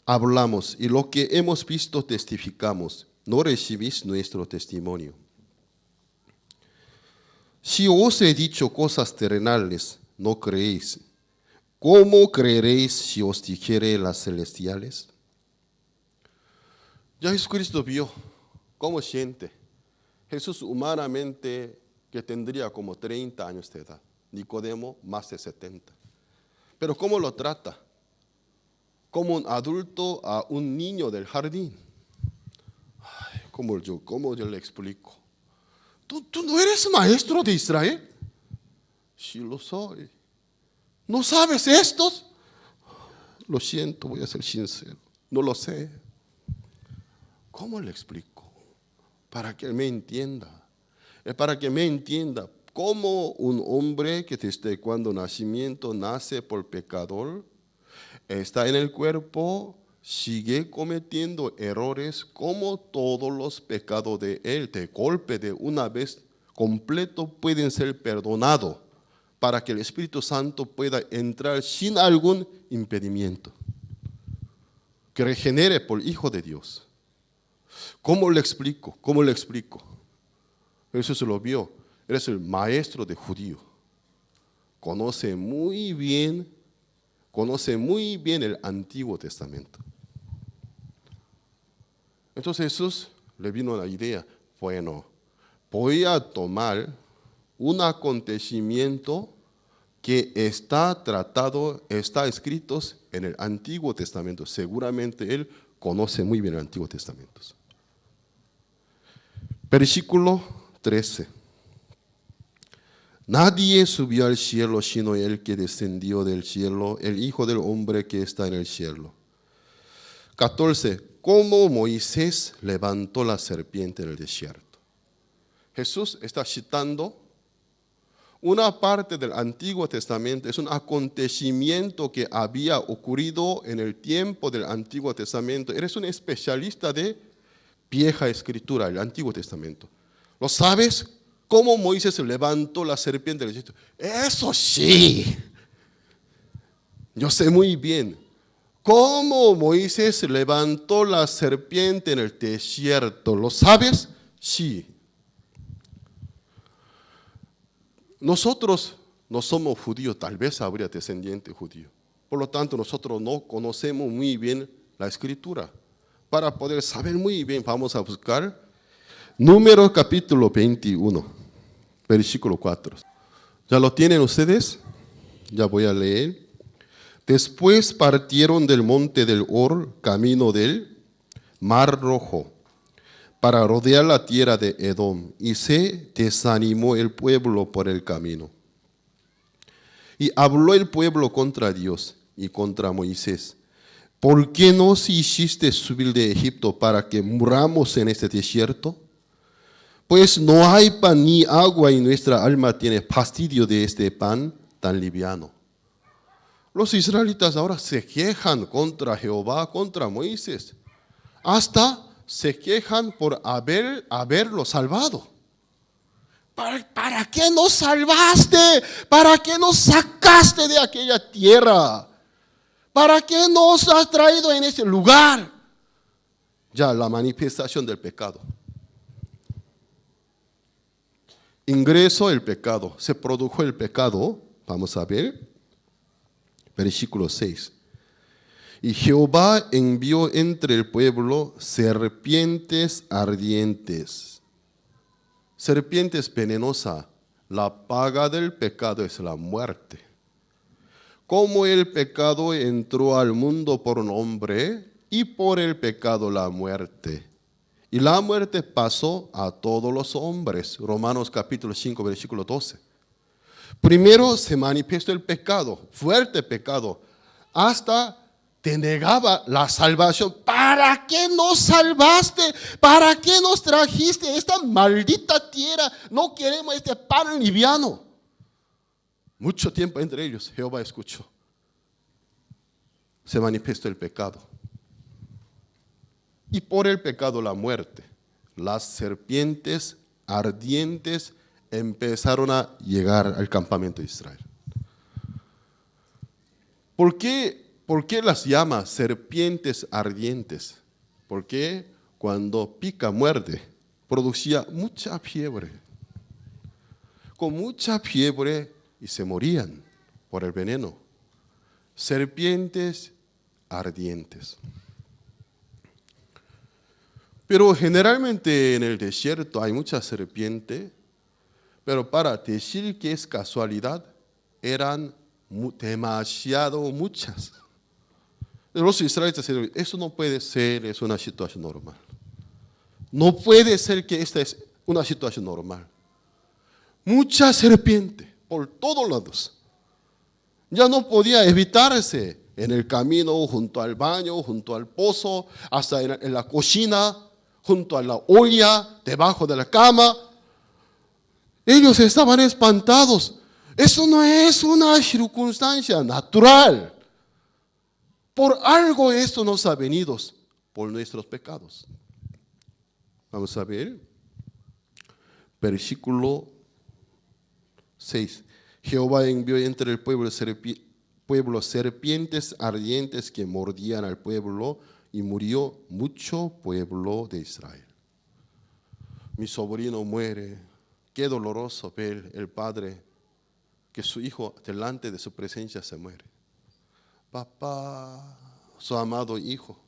[SPEAKER 1] hablamos, y lo que hemos visto, testificamos. No recibís nuestro testimonio. Si os he dicho cosas terrenales, no creéis. ¿Cómo creeréis si os dijere las celestiales? Ya Jesucristo vio cómo siente. Jesús humanamente que tendría como 30 años de edad. Nicodemo más de 70. Pero ¿cómo lo trata? Como un adulto a un niño del jardín. Ay, ¿cómo yo le explico? ¿Tú no eres maestro de Israel? Sí lo soy. ¿No sabes esto? Lo siento, voy a ser sincero. No lo sé. ¿Cómo le explico? Para que él me entienda. Es para que me entienda cómo un hombre que desde cuando nacimiento nace por pecador, está en el cuerpo, sigue cometiendo errores, como todos los pecados de él, de golpe, de una vez completo, pueden ser perdonados para que el Espíritu Santo pueda entrar sin algún impedimento. Que regenere por Hijo de Dios. ¿Cómo le explico? ¿Cómo le explico? Eso se lo vio. Eres el maestro de judío. Conoce muy bien conoce muy bien el Antiguo Testamento. Entonces Jesús le vino la idea, bueno, voy a tomar un acontecimiento que está tratado, está escrito en el Antiguo Testamento. Seguramente él conoce muy bien el Antiguo Testamento. Versículo 13. Nadie subió al cielo sino el que descendió del cielo, el Hijo del Hombre que está en el cielo. 14. Como Moisés levantó la serpiente en el desierto. Jesús está citando una parte del Antiguo Testamento, es un acontecimiento que había ocurrido en el tiempo del Antiguo Testamento. Eres un especialista de vieja escritura, el Antiguo Testamento. ¿Lo sabes? ¿Cómo Moisés levantó la serpiente del desierto? Eso sí, yo sé muy bien. ¿Cómo Moisés levantó la serpiente en el desierto? ¿Lo sabes? Sí. Nosotros no somos judíos, tal vez habría descendiente judío. Por lo tanto, nosotros no conocemos muy bien la escritura. Para poder saber muy bien, vamos a buscar Números capítulo 21, versículo 4. ¿Ya lo tienen ustedes? Ya voy a leer. Después partieron del monte del Hor, camino del Mar Rojo, para rodear la tierra de Edom, y se desanimó el pueblo por el camino. Y habló el pueblo contra Dios y contra Moisés. ¿Por qué nos hiciste subir de Egipto para que muramos en este desierto? Pues no hay pan ni agua y nuestra alma tiene fastidio de este pan tan liviano. Los israelitas ahora se quejan contra Jehová, contra Moisés. Hasta se quejan por haberlo salvado. ¿Para qué nos salvaste? ¿Para qué nos sacaste de aquella tierra? ¿Para qué nos has traído en ese lugar? Ya la manifestación del pecado. Ingresó el pecado, se produjo el pecado. Vamos a ver. Versículo 6. Y Jehová envió entre el pueblo serpientes ardientes. Serpientes venenosas. La paga del pecado es la muerte. Como el pecado entró al mundo por un hombre, y por el pecado la muerte. Y la muerte pasó a todos los hombres. Romanos capítulo 5, versículo 12. Primero se manifestó el pecado, fuerte pecado, hasta te negaba la salvación. ¿Para qué nos salvaste? ¿Para qué nos trajiste esta maldita tierra? No queremos este pan liviano. Mucho tiempo entre ellos, Jehová escuchó. Se manifestó el pecado. Y por el pecado la muerte. Las serpientes ardientes empezaron a llegar al campamento de Israel. ¿Por qué las llama serpientes ardientes? Porque cuando pica, muerde, producía mucha fiebre. Con mucha fiebre y se morían por el veneno. Serpientes ardientes. Pero generalmente en el desierto hay mucha serpiente, pero para decir que es casualidad, eran demasiado muchas. Los israelitas dicen, eso no puede ser, es una situación normal. No puede ser que esta es una situación normal. Mucha serpiente por todos lados. Ya no podía evitarse en el camino, junto al baño, junto al pozo, hasta en la cocina, junto a la olla, debajo de la cama. Ellos estaban espantados. Eso no es una circunstancia natural. Por algo esto nos ha venido, por nuestros pecados. Vamos a ver. Versículo 6. Jehová envió entre el pueblo serpientes ardientes que mordían al pueblo y murió mucho pueblo de Israel. Mi sobrino muere. Qué doloroso ver el padre que su hijo delante de su presencia se muere. papá, su amado hijo,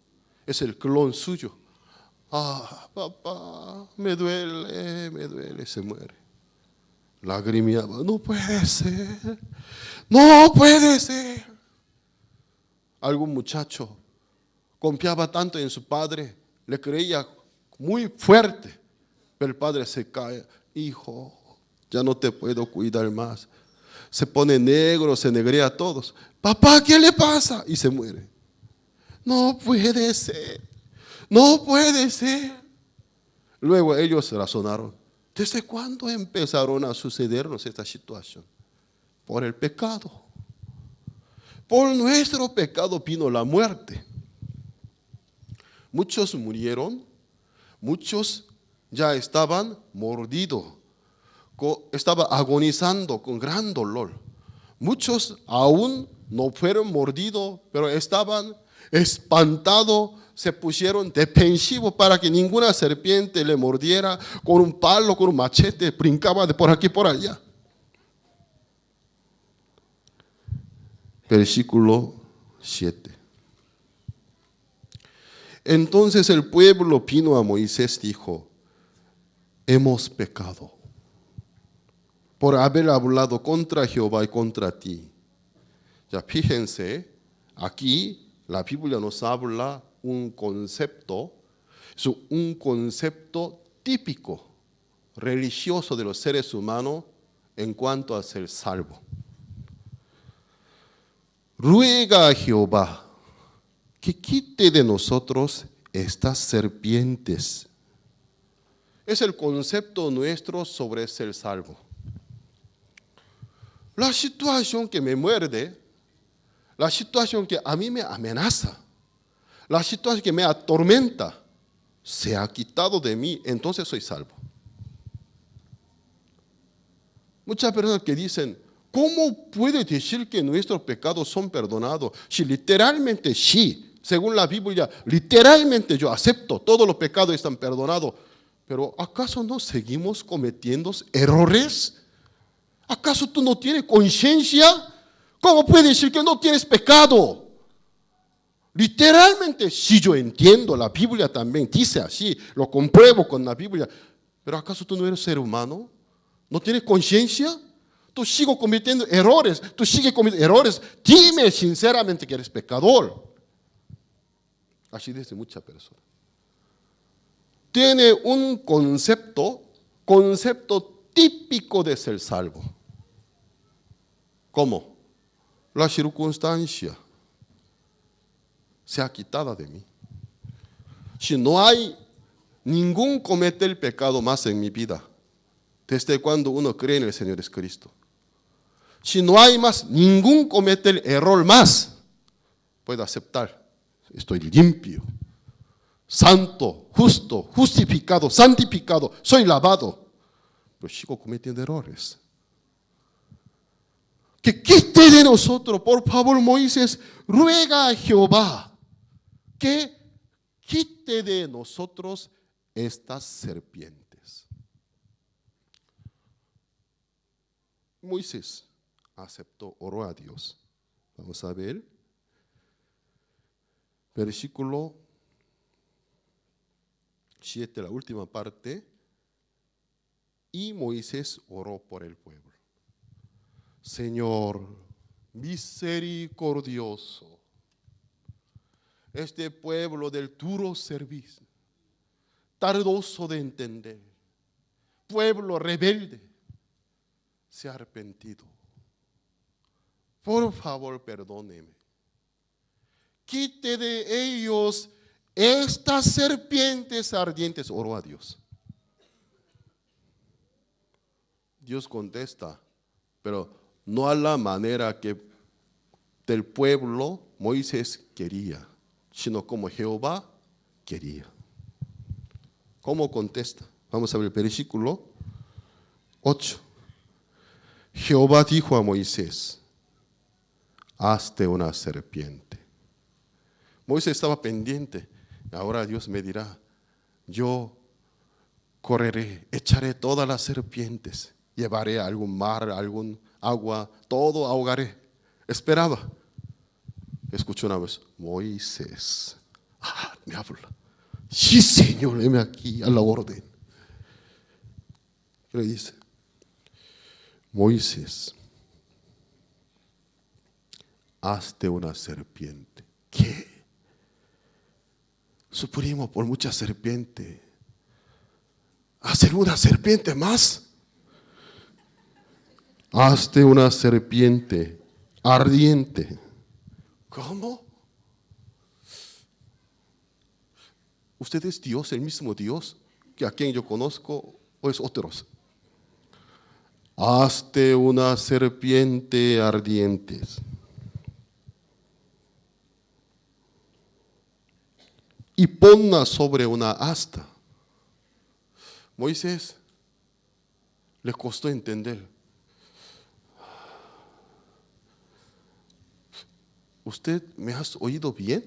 [SPEAKER 1] es el clon suyo. Papá, me duele, se muere. Lagrimeaba, no puede ser, no puede ser. Algún muchacho confiaba tanto en su padre, le creía muy fuerte, pero el padre se cae. Hijo, ya no te puedo cuidar más. Se pone negro, se negrea a todos. Papá, ¿qué le pasa? Y se muere. No puede ser, no puede ser. Luego ellos razonaron, ¿desde cuándo empezaron a sucedernos esta situación? Por el pecado. Por nuestro pecado vino la muerte. Muchos murieron, muchos ya estaban mordidos, estaban agonizando con gran dolor. Muchos aún no fueron mordidos, pero estaban espantados, se pusieron defensivos para que ninguna serpiente le mordiera. Con un palo, con un machete, brincaba de por aquí por allá. Versículo 7. Entonces el pueblo vino a Moisés y dijo, hemos pecado por haber hablado contra Jehová y contra ti. Ya fíjense, aquí la Biblia nos habla un concepto típico religioso de los seres humanos en cuanto a ser salvo. Ruega a Jehová que quite de nosotros estas serpientes. Es el concepto nuestro sobre ser salvo. La situación que me muerde, la situación que a mí me amenaza, la situación que me atormenta, se ha quitado de mí, entonces soy salvo. Muchas personas que dicen, ¿cómo puede decir que nuestros pecados son perdonados? Si literalmente sí, según la Biblia, literalmente yo acepto, todos los pecados están perdonados. Pero ¿acaso no seguimos cometiendo errores? ¿Acaso tú no tienes conciencia? ¿Cómo puedes decir que no tienes pecado? Literalmente, sí, yo entiendo, la Biblia también dice así, lo compruebo con la Biblia. Pero ¿acaso tú no eres ser humano? ¿No tienes conciencia? Tú sigues cometiendo errores, Dime sinceramente que eres pecador. Así dice muchas personas. Tiene un concepto típico de ser salvo. ¿Cómo? La circunstancia se ha quitado de mí. Si no hay ningún cometer pecado más en mi vida, desde cuando uno cree en el Señor Jesucristo. Si no hay más ningún cometer error más, puedo aceptar. Estoy limpio, santo, justo, justificado, santificado, soy lavado. Pero sigo cometiendo errores. Que quite de nosotros, por favor, Moisés, ruega a Jehová que quite de nosotros estas serpientes. Moisés aceptó, oró a Dios. Vamos a ver. Versículo 7, la última parte. Y Moisés oró por el pueblo. Señor, misericordioso, este pueblo del duro servicio, tardoso de entender, pueblo rebelde, se ha arrepentido. Por favor, perdóneme. Quite de ellos estas serpientes ardientes. Oró a Dios. Dios contesta, pero no a la manera que del pueblo Moisés quería, sino como Jehová quería. ¿Cómo contesta? Vamos a ver el versículo 8. Jehová dijo a Moisés, hazte una serpiente. Moisés estaba pendiente. Ahora Dios me dirá, yo correré, echaré todas las serpientes, llevaré a algún mar, algún agua, todo ahogaré. Esperaba. escucho una vez, Moisés. Me habla. Sí, Señor, heme aquí a la orden. Le dice, Moisés, hazte una serpiente. ¿Qué? Su primo por mucha serpiente. ¿Hacer una serpiente más? Hazte una serpiente ardiente. ¿Cómo? ¿Usted es Dios, el mismo Dios que a quien yo conozco o es otros? Hazte una serpiente ardiente. Y ponla sobre una asta. Moisés le costó entender. ¿Usted me has oído bien?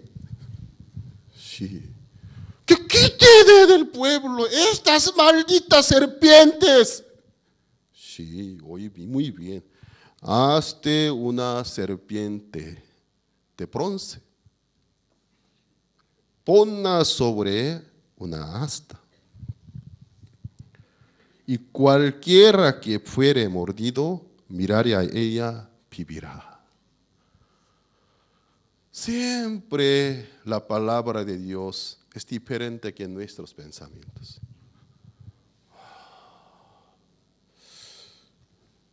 [SPEAKER 1] Sí. Que quite del pueblo estas malditas serpientes. Sí, oí muy bien. Hazte una serpiente de bronce. Ponla sobre una asta. Y cualquiera que fuere mordido, mirare a ella, vivirá. Siempre la palabra de Dios es diferente que nuestros pensamientos.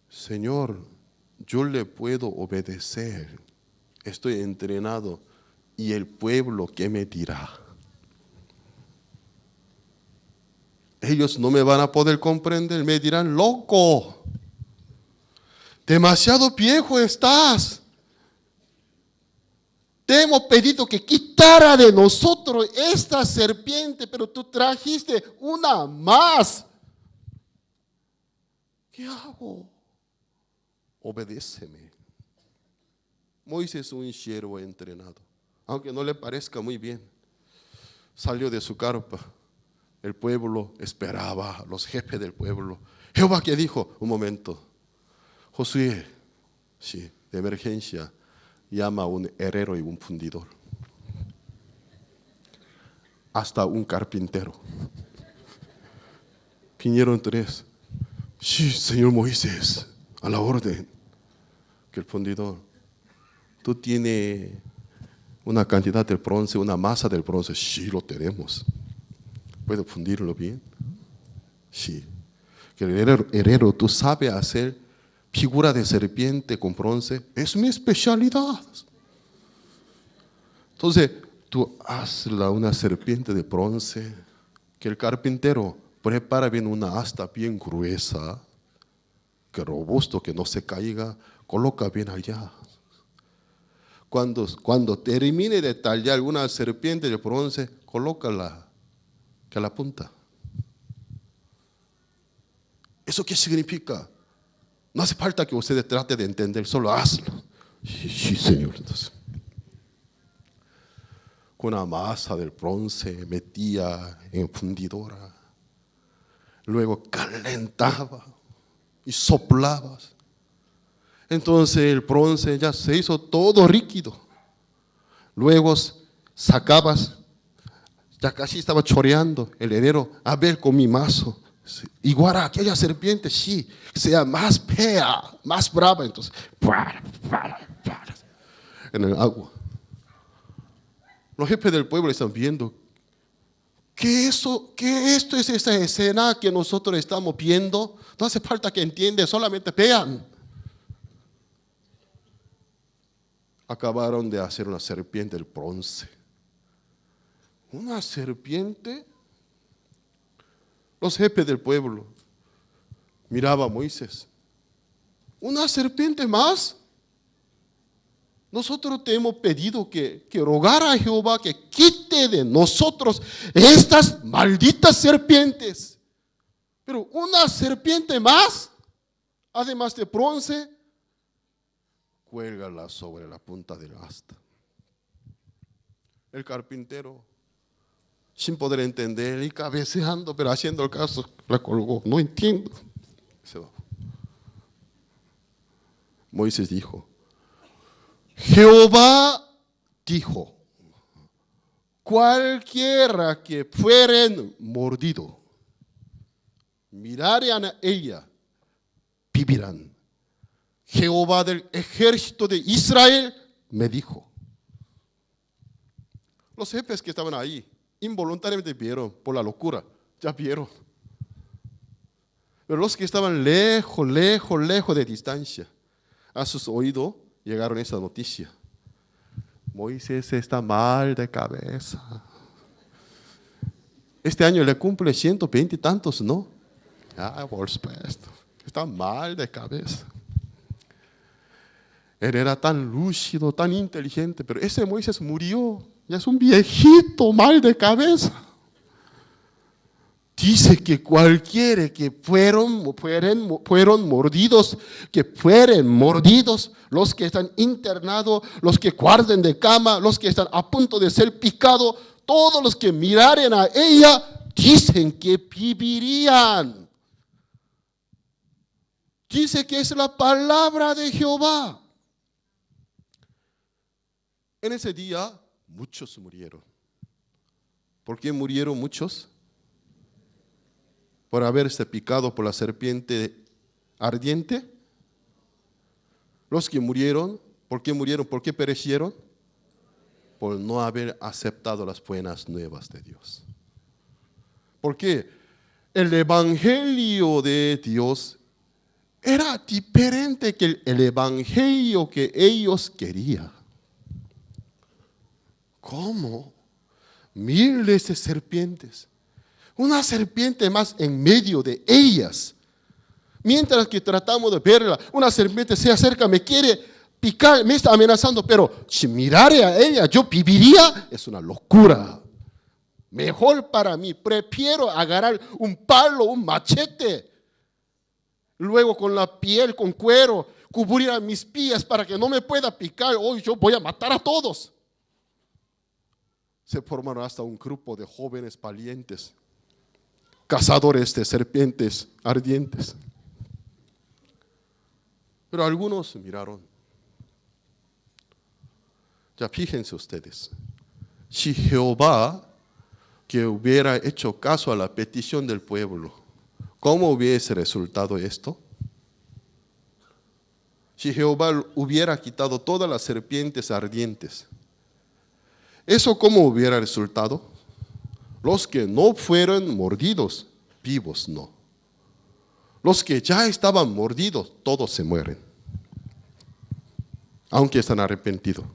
[SPEAKER 1] Señor, yo le puedo obedecer. Estoy entrenado. ¿Y el pueblo qué me dirá? Ellos no me van a poder comprender, me dirán, loco, demasiado viejo estás. Te hemos pedido que quitara de nosotros esta serpiente, pero tú trajiste una más. ¿Qué hago? Obedéceme. Moisés es un siervo entrenado, aunque no le parezca muy bien. Salió de su carpa. El pueblo esperaba, los jefes del pueblo. Jehová que dijo, un momento, Josué, sí, de emergencia, llama a un herrero y un fundidor. Hasta un carpintero. Vinieron 3. Sí, señor Moisés, a la orden. Que el fundidor, tú tienes una cantidad de bronce, una masa del bronce. Sí, lo tenemos. ¿Puedo fundirlo bien? Sí. Que el herrero, tú sabes hacer figura de serpiente con bronce. Es mi especialidad. Entonces, tú hazla una serpiente de bronce. Que el carpintero prepara bien una asta bien gruesa, que robusto, que no se caiga, coloca bien allá. Cuando termine de tallar alguna serpiente de bronce, colócala que a la punta. ¿Eso qué significa? No hace falta que ustedes traten de entender, solo hazlo. Sí, Señor. Entonces, con una masa del bronce metía en fundidora, luego calentaba y soplaba. Entonces el bronce ya se hizo todo líquido. Luego sacabas, ya casi estaba choreando el herrero, a ver con mi mazo. Igual a aquella serpiente, sí, sea más fea, más brava. Entonces, en el agua. Los jefes del pueblo están viendo. ¿Qué esto es esa escena que nosotros estamos viendo? No hace falta que entiendan, solamente vean. Acabaron de hacer una serpiente de bronce. Una serpiente. Los jefes del pueblo miraban a Moisés. ¿Una serpiente más? Nosotros te hemos pedido que rogar a Jehová que quite de nosotros estas malditas serpientes. Pero una serpiente más, además de bronce, cuélgala sobre la punta del asta. El carpintero, sin poder entender y cabeceando, pero haciendo el caso, la colgó. No entiendo. Se va. Moisés dijo, Jehová
[SPEAKER 2] dijo: cualquiera que fueren mordido, mirarían a ella, vivirán. Jehová del ejército de Israel me dijo. Los jefes que estaban ahí involuntariamente vieron por la locura, ya vieron. Pero los que estaban lejos de distancia, a sus oídos llegaron esa noticia: Moisés está mal de cabeza. Este año le cumple 120 y tantos, ¿no? Por supuesto, está mal de cabeza. Él era tan lúcido, tan inteligente, pero ese Moisés murió. Ya es un viejito mal de cabeza. Dice que cualquiera que fueron mordidos, los que están internados, los que guarden de cama, los que están a punto de ser picados, todos los que miraren a ella, dicen que vivirían. Dice que es la palabra de Jehová. En ese día, muchos murieron. ¿Por qué murieron muchos? ¿Por haberse picado por la serpiente ardiente? Los que murieron, ¿por qué murieron? ¿Por qué perecieron? Por no haber aceptado las buenas nuevas de Dios. Porque el evangelio de Dios era diferente que el evangelio que ellos querían. ¿Cómo? Miles de serpientes. Una serpiente más en medio de ellas. Mientras que tratamos de verla, una serpiente se acerca, me quiere picar, me está amenazando, pero si mirare a ella, yo viviría. Es una locura. Mejor para mí, prefiero agarrar un palo, un machete, luego con la piel, con cuero, cubrir a mis pies para que no me pueda picar. Hoy yo voy a matar a todos. Se formaron hasta un grupo de jóvenes valientes, cazadores de serpientes ardientes. Pero algunos miraron. Ya fíjense ustedes, si Jehová que hubiera hecho caso a la petición del pueblo, ¿cómo hubiese resultado esto? Si Jehová hubiera quitado todas las serpientes ardientes, ¿eso cómo hubiera resultado? Los que no fueron mordidos, vivos no. Los que ya estaban mordidos, todos se mueren, aunque están arrepentidos.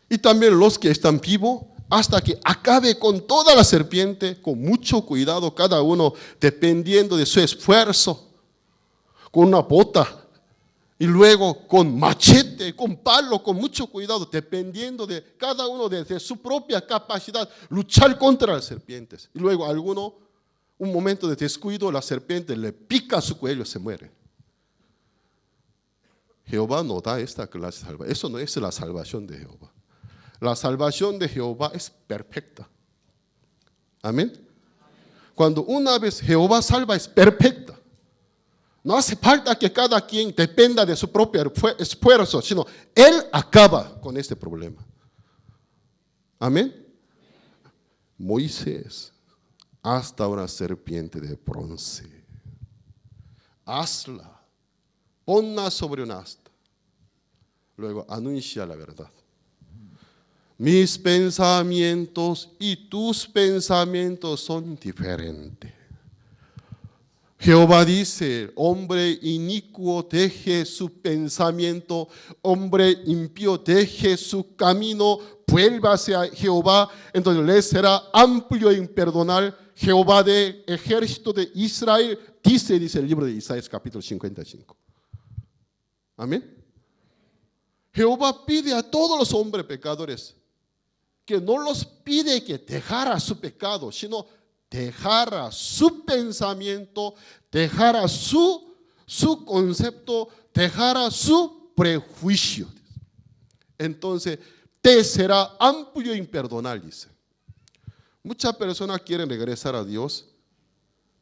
[SPEAKER 2] Y también los que están vivos, hasta que acabe con toda la serpiente, con mucho cuidado cada uno, dependiendo de su esfuerzo, con una bota, y luego con machete, con palo, con mucho cuidado, dependiendo de cada uno de su propia capacidad, luchar contra las serpientes. Y luego alguno, un momento de descuido, la serpiente le pica su cuello y se muere. Jehová no da esta clase de salvación. Eso no es la salvación de Jehová. La salvación de Jehová es perfecta. Amén. Cuando una vez Jehová salva, es perfecta. No hace falta que cada quien dependa de su propio esfuerzo, sino Él acaba con este problema. Amén. Moisés, hasta una serpiente de bronce, hazla, ponla sobre un asta, luego anuncia la verdad. Mis pensamientos y tus pensamientos son diferentes. Jehová dice: hombre inicuo deje su pensamiento, hombre impío deje su camino, vuélvase a Jehová, entonces le será amplio y perdonar. Jehová de ejército de Israel dice el libro de Isaías capítulo 55. Amén. Jehová pide a todos los hombres pecadores que no los pide que dejara su pecado, sino dejara su pensamiento, dejara su concepto, dejara su prejuicio. Entonces, te será amplio y perdonar, dice. Muchas personas quieren regresar a Dios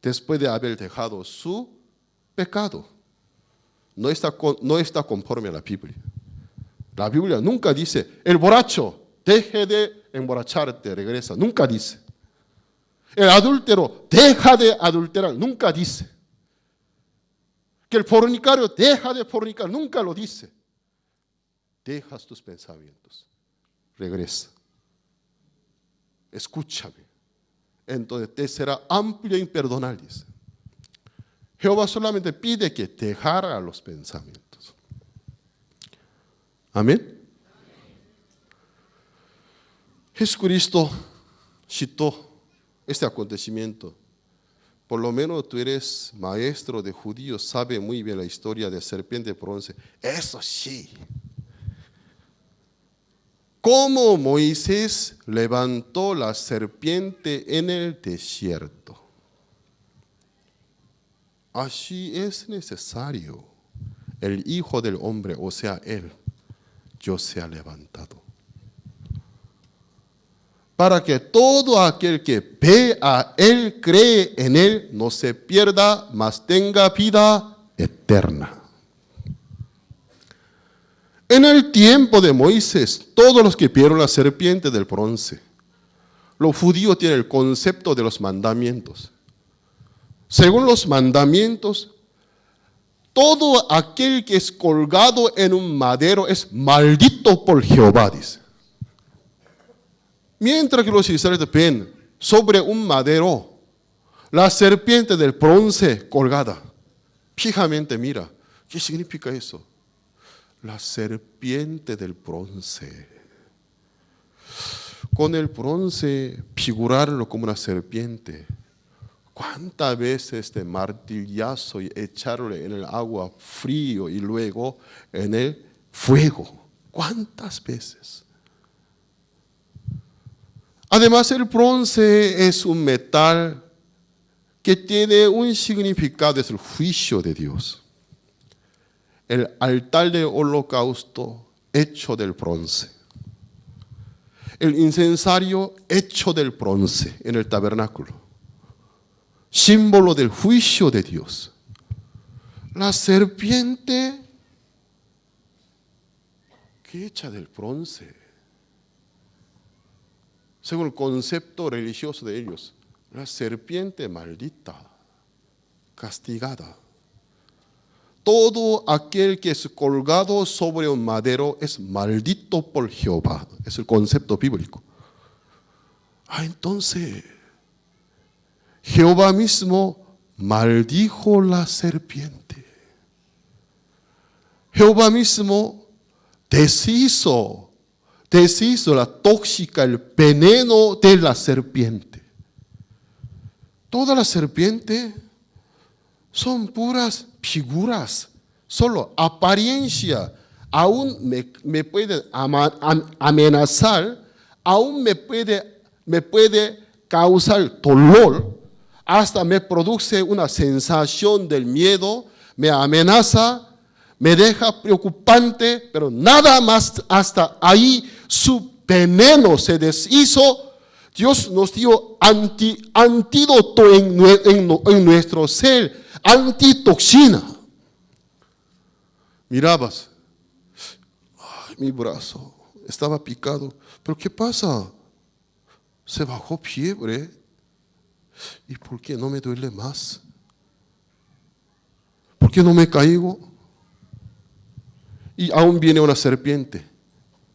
[SPEAKER 2] después de haber dejado su pecado. No está conforme a la Biblia. La Biblia nunca dice, el borracho, deje de emborracharte, regresa. Nunca dice. El adúltero, deja de adulterar. Nunca dice. Que el fornicario, deja de fornicar. Nunca lo dice. Dejas tus pensamientos. Regresa. Escúchame. Entonces te será amplio y perdonable, dice. Jehová solamente pide que dejara los pensamientos. Amén. Jesucristo citó este acontecimiento. Por lo menos tú eres maestro de judíos, sabe muy bien la historia de serpiente de bronce. Eso sí. Cómo Moisés levantó la serpiente en el desierto. Así es necesario el Hijo del Hombre, o sea, Él, yo sea levantado. Para que todo aquel que ve a Él, cree en Él, no se pierda, mas tenga vida eterna. En el tiempo de Moisés, todos los que vieron la serpiente del bronce, los judíos tienen el concepto de los mandamientos. Según los mandamientos, todo aquel que es colgado en un madero es maldito por Jehová, dice. Mientras que los israelitas ven sobre un madero la serpiente del bronce colgada, fijamente mira, ¿qué significa eso? La serpiente del bronce. Con el bronce, figurarlo como una serpiente. ¿Cuántas veces de martillazo y echarle en el agua frío y luego en el fuego? ¿Cuántas veces? Además, el bronce es un metal que tiene un significado, es el juicio de Dios. El altar de holocausto hecho del bronce. El incensario hecho del bronce en el tabernáculo. Símbolo del juicio de Dios. La serpiente que hecha del bronce. Según el concepto religioso de ellos, la serpiente maldita, castigada. Todo aquel que es colgado sobre un madero es maldito por Jehová. Es el concepto bíblico. Entonces, Jehová mismo maldijo la serpiente. Jehová mismo deshizo la tóxica, el veneno de la serpiente. Todas las serpientes son puras figuras, solo apariencia. Aún me puede amenazar, aún me puede causar dolor, hasta me produce una sensación del miedo, me amenaza, me deja preocupante, pero nada más hasta ahí su veneno se deshizo. Dios nos dio antídoto en nuestro ser, antitoxina. Mirabas, mi brazo estaba picado, pero ¿qué pasa? Se bajó fiebre. ¿Y por qué no me duele más? ¿Por qué no me caigo? Y aún viene una serpiente.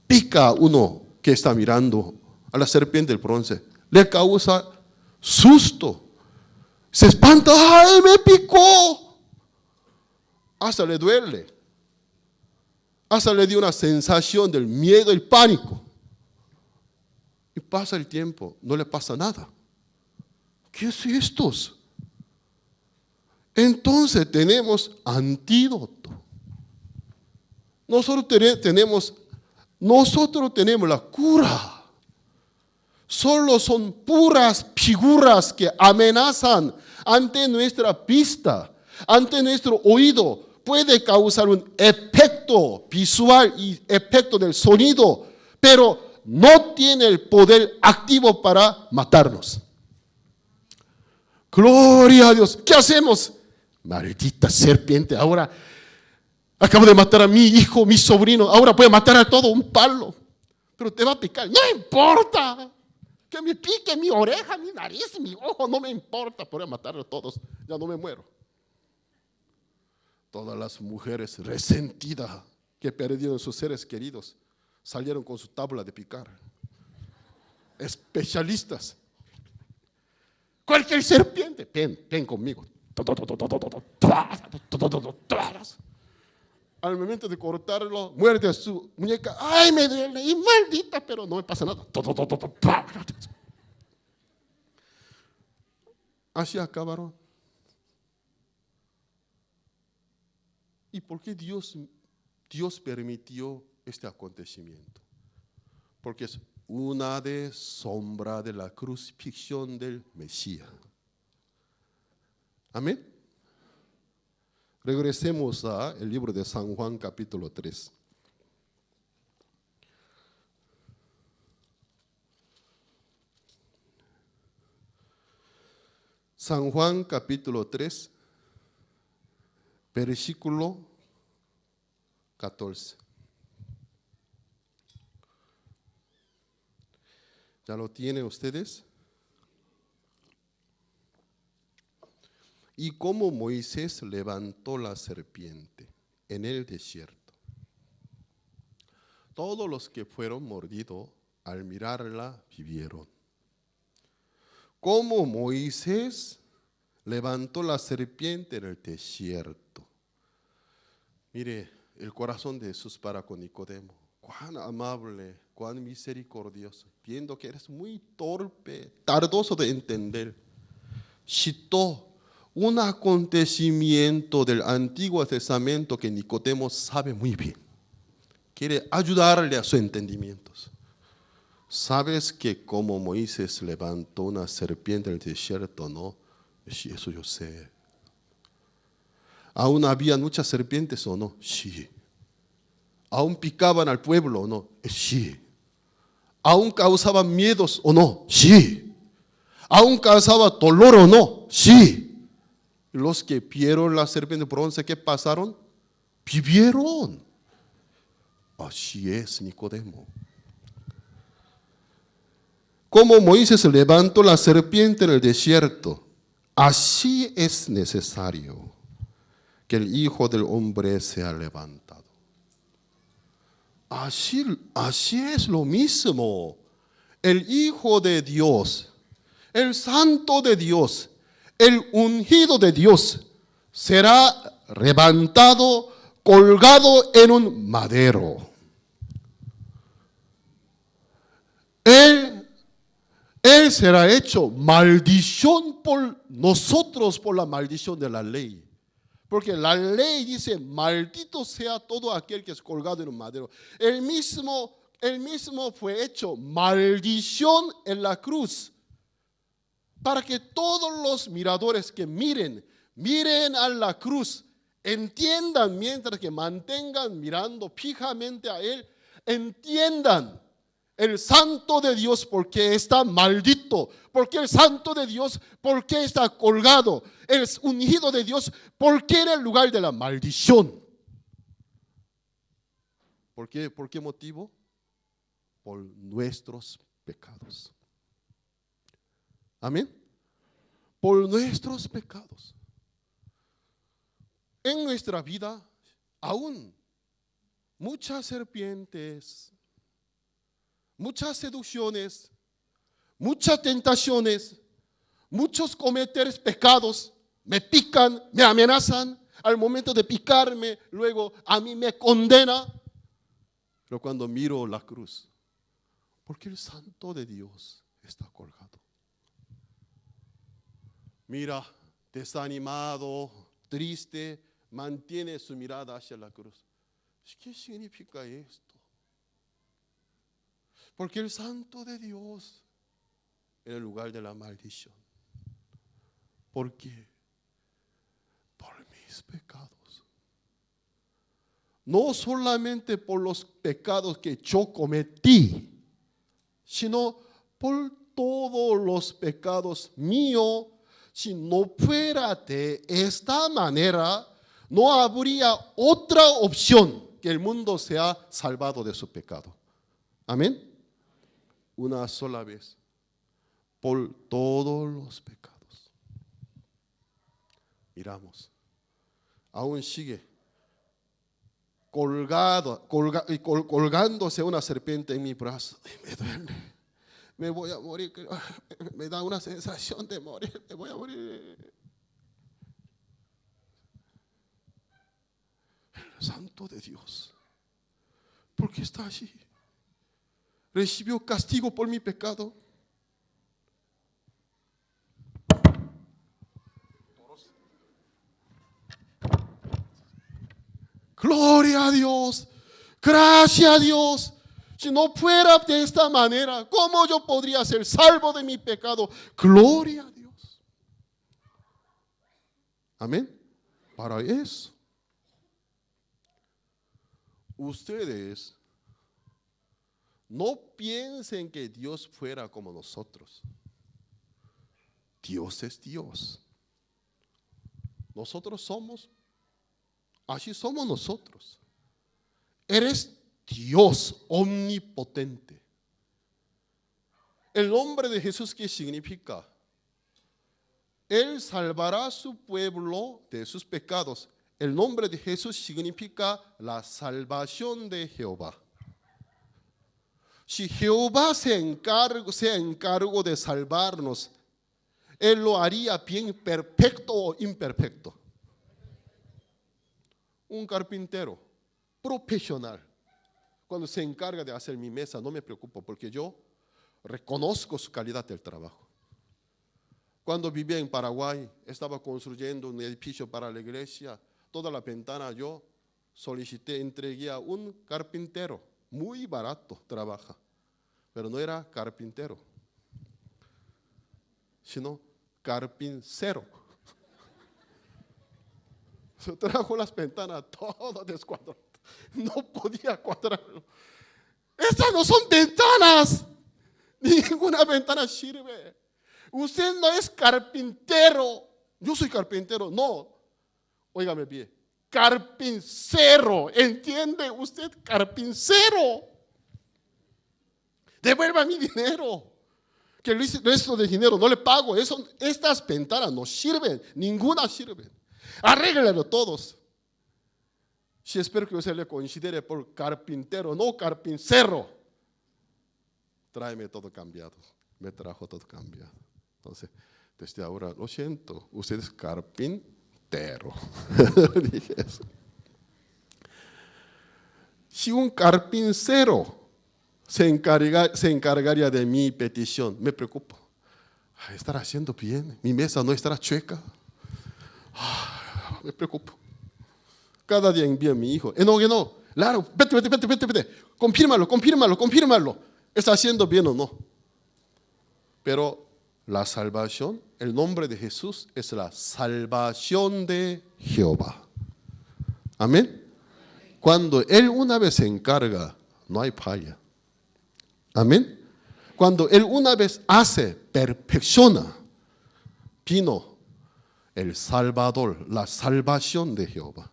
[SPEAKER 2] Pica a uno que está mirando a la serpiente del bronce. Le causa susto. Se espanta. ¡Ay, me picó! Hasta le duele. Hasta le dio una sensación del miedo, el pánico. Y pasa el tiempo, no le pasa nada. ¿Qué es esto? Entonces tenemos antídoto. Nosotros tenemos la cura. Solo son puras figuras que amenazan ante nuestra vista, ante nuestro oído. Puede causar un efecto visual y efecto del sonido, pero no tiene el poder activo para matarnos. Gloria a Dios. ¿Qué hacemos? Maldita serpiente. Ahora Acabo de matar a mi hijo, mi sobrino. Ahora puede matar a todo un palo. Pero te va a picar. No importa. Que me pique mi oreja, mi nariz, mi ojo. No me importa. Podría matar a todos. Ya no me muero. Todas las mujeres resentidas que perdieron sus seres queridos salieron con su tabla de picar. Especialistas. Cualquier serpiente. Ven conmigo. Al momento de cortarlo, muerde su muñeca. ¡Ay, me duele! Y maldita, pero no me pasa nada. Así acabaron. ¿Y por qué Dios permitió este acontecimiento? Porque es una de sombra de la crucifixión del Mesías. Amén. Regresemos al libro de San Juan capítulo 3. San Juan capítulo 3, versículo 14. ¿Ya lo tienen ustedes? Y cómo Moisés levantó la serpiente en el desierto. Todos los que fueron mordidos al mirarla vivieron. Cómo Moisés levantó la serpiente en el desierto. Mire, el corazón de Jesús para con Nicodemo. Cuán amable, cuán misericordioso. Viendo que eres muy torpe, tardoso de entender. Citó un acontecimiento del Antiguo Testamento que Nicodemo sabe muy bien. Quiere ayudarle a su entendimiento. ¿Sabes que como Moisés levantó una serpiente en el desierto, no? Sí, eso yo sé. ¿Aún había muchas serpientes o no? Sí. ¿Aún picaban al pueblo o no? Sí. ¿Aún causaban miedos o no? Sí. ¿Aún causaba dolor o no? Sí. Los que vieron la serpiente de bronce, ¿qué pasaron? Vivieron. Así es, Nicodemo. Como Moisés levantó la serpiente en el desierto, así es necesario que el Hijo del Hombre sea levantado. Así es lo mismo. El Hijo de Dios, el Santo de Dios, el ungido de Dios, será levantado, colgado en un madero. Él será hecho maldición por nosotros, por la maldición de la ley. Porque la ley dice, maldito sea todo aquel que es colgado en un madero. Él mismo fue hecho maldición en la cruz. Para que todos los miradores que miren a la cruz, entiendan mientras que mantengan mirando fijamente a Él, entiendan. El Santo de Dios, porque está maldito. Porque el Santo de Dios, porque está colgado. El ungido de Dios, porque era el lugar de la maldición. ¿Por qué motivo? Por nuestros pecados. Amén. Por nuestros pecados. En nuestra vida, aún muchas serpientes, muchas seducciones, muchas tentaciones, muchos cometer pecados, me pican, me amenazan, al momento de picarme, luego a mí me condena. Pero cuando miro la cruz, porque el Santo de Dios está colgado. Mira, desanimado, triste, mantiene su mirada hacia la cruz. ¿Qué significa esto? Porque el Santo de Dios en el lugar de la maldición. ¿Por qué? Por mis pecados. No solamente por los pecados que yo cometí, sino por todos los pecados míos. Si no fuera de esta manera, no habría otra opción que el mundo sea salvado de su pecado. Amén. Una sola vez, por todos los pecados. Miramos, aún sigue colgándose una serpiente en mi brazo. Me duele, me voy a morir, me da una sensación de morir, me voy a morir. El Santo de Dios, ¿por qué está allí? Recibió castigo por mi pecado. Gloria a Dios, gracias a Dios. Si no fuera de esta manera, ¿cómo yo podría ser salvo de mi pecado? Gloria a Dios. Amén. Para eso, ustedes no piensen que Dios fuera como nosotros. Dios es Dios. Nosotros somos, así somos nosotros. Eres Dios omnipotente. El nombre de Jesús, ¿qué significa? Él salvará a su pueblo de sus pecados. El nombre de Jesús significa la salvación de Jehová. Si Jehová se encargó de salvarnos, Él lo haría bien, perfecto o imperfecto. Un carpintero profesional, cuando se encarga de hacer mi mesa, no me preocupo porque yo reconozco su calidad del trabajo. Cuando vivía en Paraguay, estaba construyendo un edificio para la iglesia. Toda la ventana yo solicité, entregué a un carpintero. Muy barato trabaja, pero no era carpintero, sino carpincero. Se trajo las ventanas todo descuadrado. No podía cuadrarlo. Estas no son ventanas. Ninguna ventana sirve. Usted no es carpintero. Yo soy carpintero. No. Óigame bien. Carpincero. ¿Entiende usted? Carpincero. Devuelva mi dinero. Que el resto del dinero no le pago. Estas ventanas no sirven. Ninguna sirve. Arréglenlo todos. Si espero que usted le considere por carpintero, no carpincero. Tráeme todo cambiado. Me trajo todo cambiado. Entonces, desde ahora, lo siento, usted es carpintero. Dije eso. Si un carpincero se encargaría de mi petición, me preocupo. ¿Estará haciendo bien? ¿Mi mesa no estará chueca? Me preocupo. Cada día envío a mi hijo. No. Claro, vete. Confírmalo. ¿Está haciendo bien o no? Pero la salvación, el nombre de Jesús es la salvación de Jehová. Amén. Cuando Él una vez se encarga, no hay falla. Amén. Cuando Él una vez hace, perfecciona, vino el Salvador, la salvación de Jehová.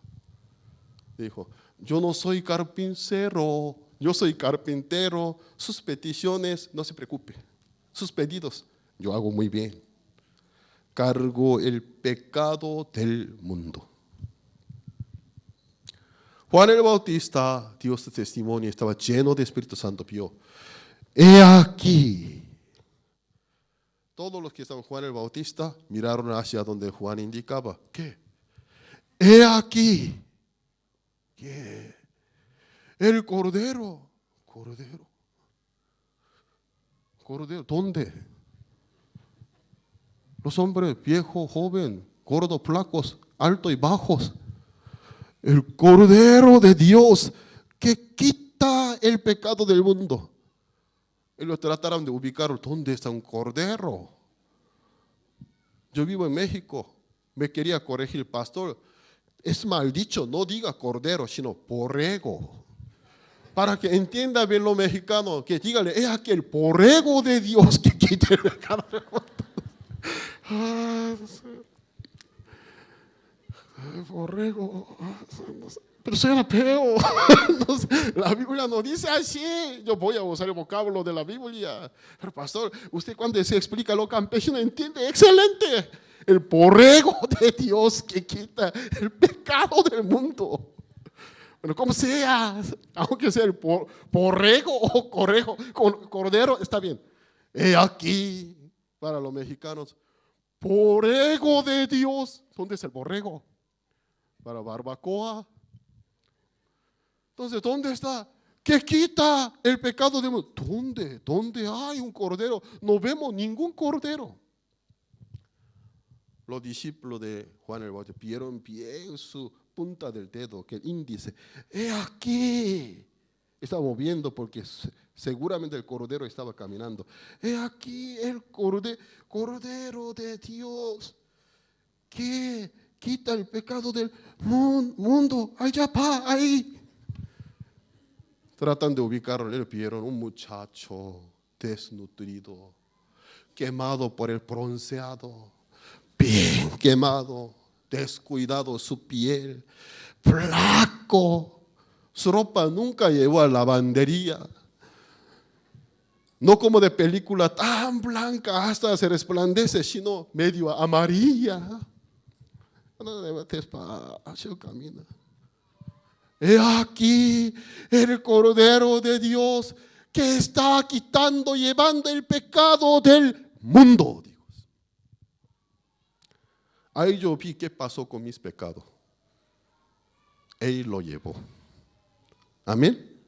[SPEAKER 2] Dijo, yo no soy carpintero, yo soy carpintero. Sus peticiones, no se preocupe. Sus pedidos, yo hago muy bien. Cargo el pecado del mundo. Juan el Bautista dio este testimonio, estaba lleno de Espíritu Santo, vio. He aquí. Todos los que estaban Juan el Bautista miraron hacia donde Juan indicaba. ¿Qué? He aquí. ¿Qué? El Cordero. Cordero, ¿dónde? Los hombres viejos, joven, gordos, flacos, altos y bajos. El Cordero de Dios que quita el pecado del mundo. Ellos trataron de ubicar dónde está un cordero. Yo vivo en México. Me quería corregir el pastor. Es mal dicho, no diga cordero, sino borrego. Para que entienda bien lo mexicano, que dígale, es aquel borrego de Dios que quita el pecado del mundo. Borrego, pero suena feo. La Biblia no dice así. Yo voy a usar el vocablo de la Biblia. Pero pastor, usted cuando se explica lo campesino entiende. Excelente. El borrego de Dios que quita el pecado del mundo. Bueno, como sea, aunque sea el borrego o cordero, está bien. He aquí, para los mexicanos, borrego de Dios. ¿Dónde es el borrego? Para barbacoa. Entonces, ¿dónde está? ¿Qué quita el pecado del mundo? ¿Dónde? ¿Dónde hay un cordero? No vemos ningún cordero. Los discípulos de Juan el Bautista vieron bien su punta del dedo, que el índice. He aquí. Estaba moviendo porque seguramente el cordero estaba caminando. He aquí el cordero de Dios que quita el pecado del mundo. Allá va, ahí. Tratan de ubicarlo, le vieron un muchacho desnutrido, quemado por el bronceado, bien quemado, descuidado su piel, flaco, su ropa nunca llevó a lavandería, no como de película tan blanca hasta se resplandece, sino medio amarilla. Despacio camina. He aquí el Cordero de Dios que está quitando, llevando el pecado del mundo. Ahí yo vi qué pasó con mis pecados. Él lo llevó. Amén.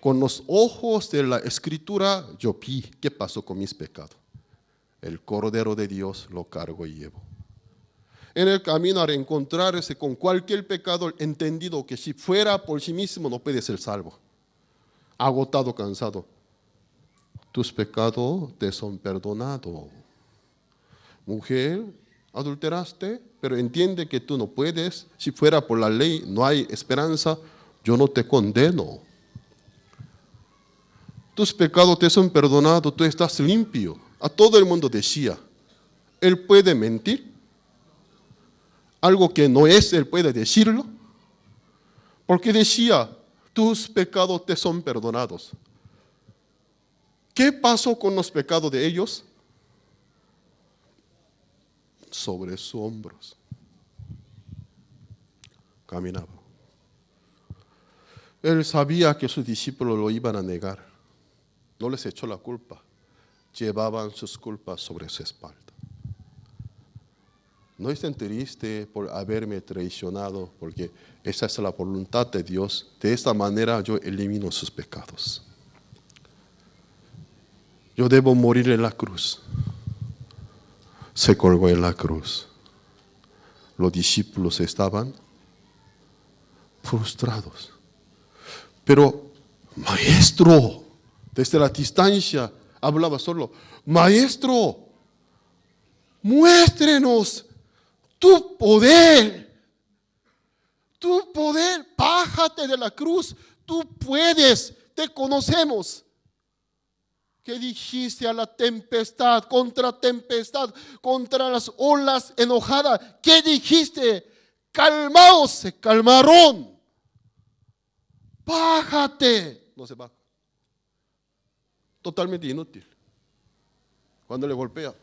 [SPEAKER 2] Con los ojos de la Escritura yo vi qué pasó con mis pecados. El Cordero de Dios lo cargo y llevo. En el camino a reencontrarse con cualquier pecado entendido que si fuera por sí mismo no puede ser salvo. Agotado, cansado. Tus pecados te son perdonados. Mujer, adulteraste, pero entiende que tú no puedes. Si fuera por la ley no hay esperanza, yo no te condeno. Tus pecados te son perdonados, tú estás limpio. A todo el mundo decía, ¿él puede mentir? Algo que no es, él puede decirlo. Porque decía, tus pecados te son perdonados. ¿Qué pasó con los pecados de ellos? Sobre sus hombros. Caminaba. Él sabía que sus discípulos lo iban a negar. No les echó la culpa. Llevaban sus culpas sobre su espalda. No estén tristes por haberme traicionado, porque esa es la voluntad de Dios. De esta manera yo elimino sus pecados. Yo debo morir en la cruz. Se colgó en la cruz. Los discípulos estaban frustrados. Pero, maestro, desde la distancia hablaba solo, maestro, muéstrenos tu poder, bájate de la cruz, tú puedes, te conocemos. ¿Qué dijiste a la tempestad, contra las olas enojadas? ¿Qué dijiste? Calmaos, se calmaron. Bájate. No se baja. Totalmente inútil. Cuando le golpea,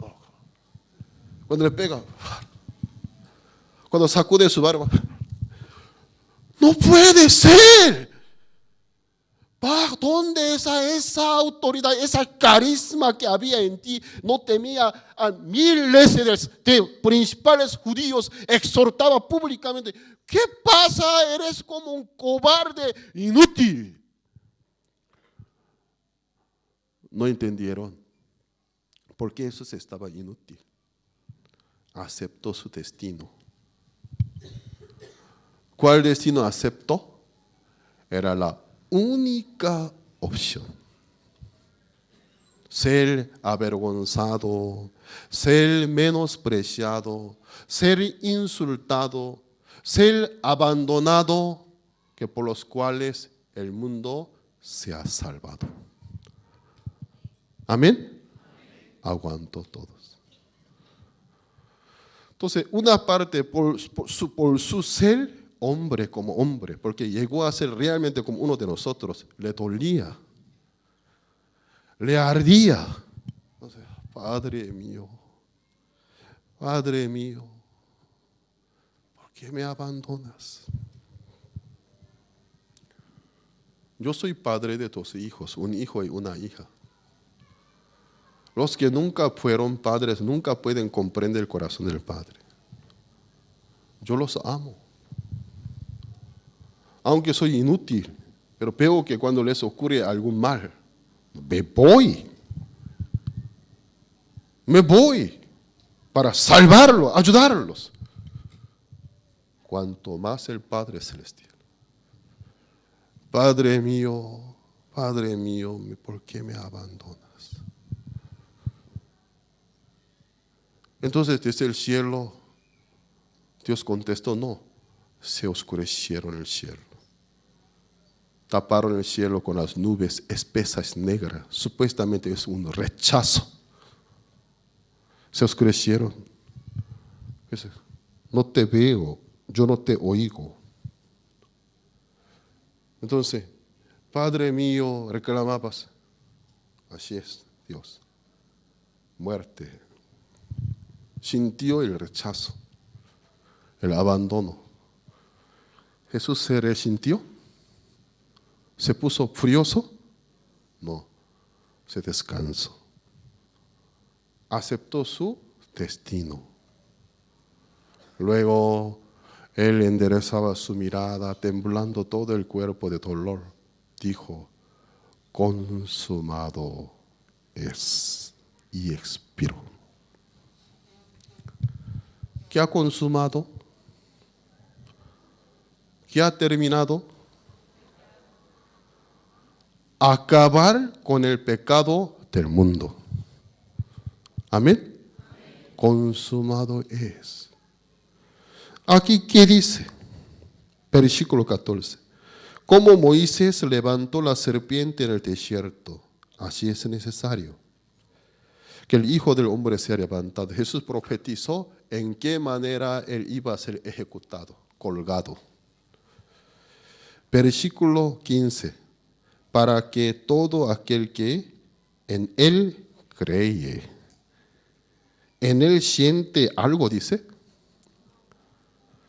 [SPEAKER 2] cuando le pega, cuando sacude su barba. No puede ser. ¿Dónde esa autoridad, esa carisma que había en ti? No temía a miles de principales judíos, exhortaba públicamente. ¿Qué pasa? Eres como un cobarde inútil. No entendieron. Porque eso se estaba inútil. Aceptó su destino. ¿Cuál destino aceptó? Era la única opción. Ser avergonzado, ser menospreciado, ser insultado, ser abandonado, que por los cuales el mundo se ha salvado. Amén. Aguantó todos. Entonces, una parte por su ser hombre como hombre, porque llegó a ser realmente como uno de nosotros, le dolía, le ardía. Entonces, Padre mío, ¿por qué me abandonas? Yo soy padre de 2 hijos, un hijo y una hija. Los que nunca fueron padres nunca pueden comprender el corazón del Padre. Yo los amo. Aunque soy inútil, pero veo que cuando les ocurre algún mal, me voy para salvarlos, ayudarlos. Cuanto más el Padre Celestial. Padre mío, ¿por qué me abandonas? Entonces desde el cielo, Dios contestó, no, se oscurecieron el cielo. Taparon el cielo con las nubes espesas negras. Supuestamente es un rechazo. Se oscurecieron. Dice, no te veo, yo no te oigo. Entonces, Padre mío, reclamabas. Así es, Dios. Muerte. Sintió el rechazo, el abandono. Jesús se resintió. ¿Se puso furioso? No, se descansó. Aceptó su destino. Luego, él enderezaba su mirada, temblando todo el cuerpo de dolor. Dijo, consumado es. Y expiró. ¿Qué ha consumado? ¿Qué ha terminado? Acabar con el pecado del mundo. Amén. Consumado es. Aquí, ¿qué dice? Versículo 14. Como Moisés levantó la serpiente en el desierto, así es necesario que el Hijo del Hombre sea levantado. Jesús profetizó en qué manera él iba a ser ejecutado, colgado. Versículo 15. Para que todo aquel que en él cree, en él siente algo, dice.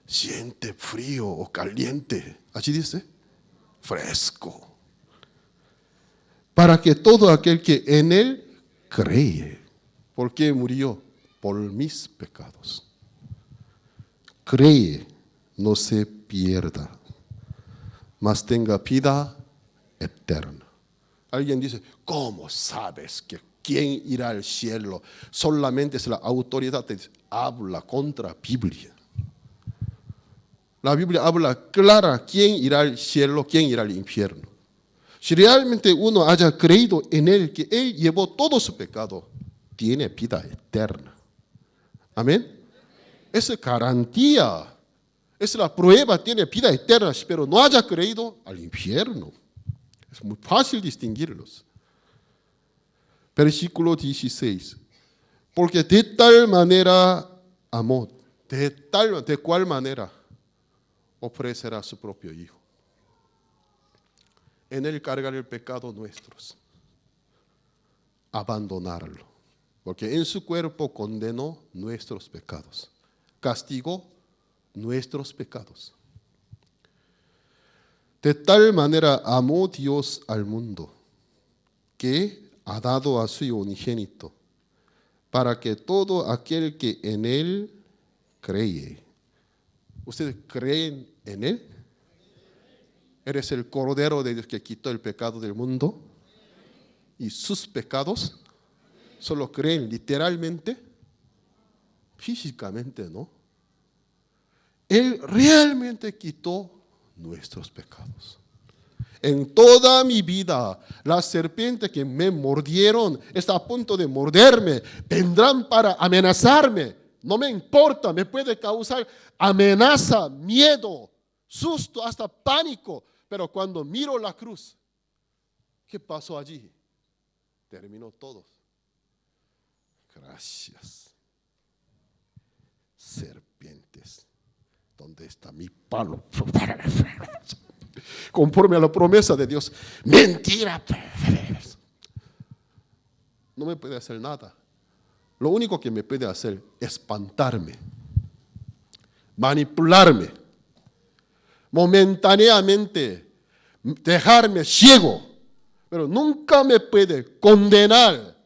[SPEAKER 2] Siente frío o caliente. Así dice. Fresco. Para que todo aquel que en él cree. ¿Por qué murió? Por mis pecados. Cree, no se pierda, mas tenga vida eterna. Alguien dice, ¿cómo sabes que quién irá al cielo? Solamente es la autoridad que habla contra Biblia. La Biblia habla clara quién irá al cielo, quién irá al infierno. Si realmente uno haya creído en Él, que Él llevó todo su pecado, tiene vida eterna. Amén. Es garantía, es la prueba, tiene vida eterna, pero no haya creído al infierno. Es muy fácil distinguirlos. Versículo 16. Porque de tal manera amó, ¿de cuál manera? Ofrecerá a su propio Hijo. En él cargar el pecado nuestros. Abandonarlo. Porque en su cuerpo condenó nuestros pecados. Castigó nuestros pecados. De tal manera amó Dios al mundo, que ha dado a su unigénito, para que todo aquel que en él cree. ¿Ustedes creen en él? ¿Eres el Cordero de Dios que quitó el pecado del mundo? ¿Y sus pecados? ¿Solo creen literalmente? Físicamente no. Él realmente quitó nuestros pecados. En toda mi vida, la serpiente que me mordieron está a punto de morderme. Vendrán para amenazarme. No me importa, me puede causar amenaza, miedo, susto, hasta pánico. Pero cuando miro la cruz, ¿qué pasó allí? Terminó todo. Gracias. serpientes. ¿Dónde está mi palo? Conforme a la promesa de Dios. Mentira. No me puede hacer nada. Lo único que me puede hacer es espantarme, manipularme, momentáneamente dejarme ciego, pero nunca me puede condenar,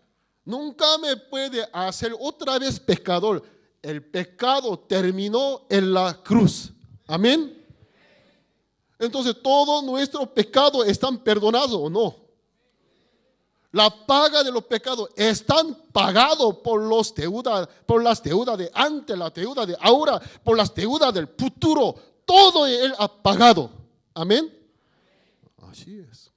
[SPEAKER 2] nunca me puede hacer otra vez pecador. El pecado terminó en la cruz. Amén. Entonces, todos nuestros pecados están perdonados o no. La paga de los pecados están pagados por las deudas de antes, las deudas de ahora, por las deudas del futuro. Todo Él ha pagado. Amén. Así es.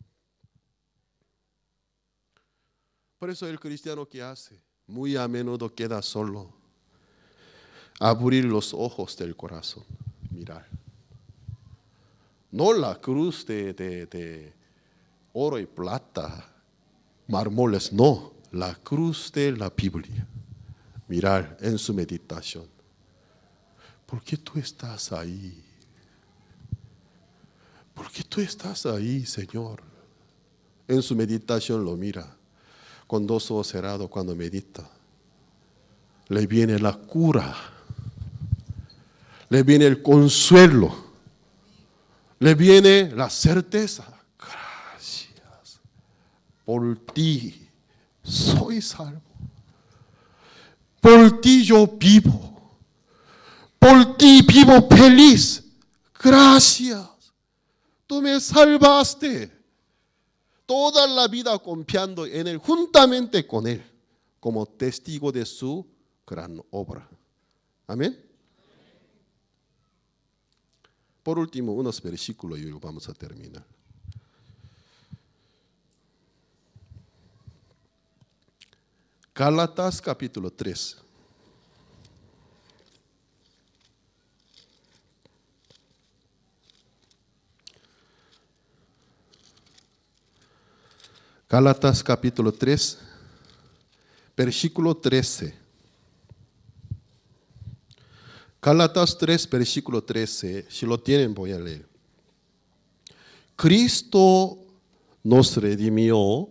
[SPEAKER 2] Por eso el cristiano, ¿qué hace? Muy a menudo queda solo. Abrir los ojos del corazón, mirar. No la cruz de oro y plata, mármoles, no, la cruz de la Biblia. Mirar en su meditación. ¿Por qué tú estás ahí? ¿Por qué tú estás ahí, Señor? En su meditación lo mira, con dos ojos cerrados cuando medita. Le viene la cura, le viene el consuelo, le viene la certeza. Gracias, por ti soy salvo, por ti yo vivo, por ti vivo feliz. Gracias, tú me salvaste. Toda la vida confiando en Él, juntamente con Él, como testigo de su gran obra. Amén. Por último, unos versículos y luego vamos a terminar. Gálatas capítulo 3. Gálatas capítulo 3, versículo 13. Gálatas 3, versículo 13. Si lo tienen, voy a leer. Cristo nos redimió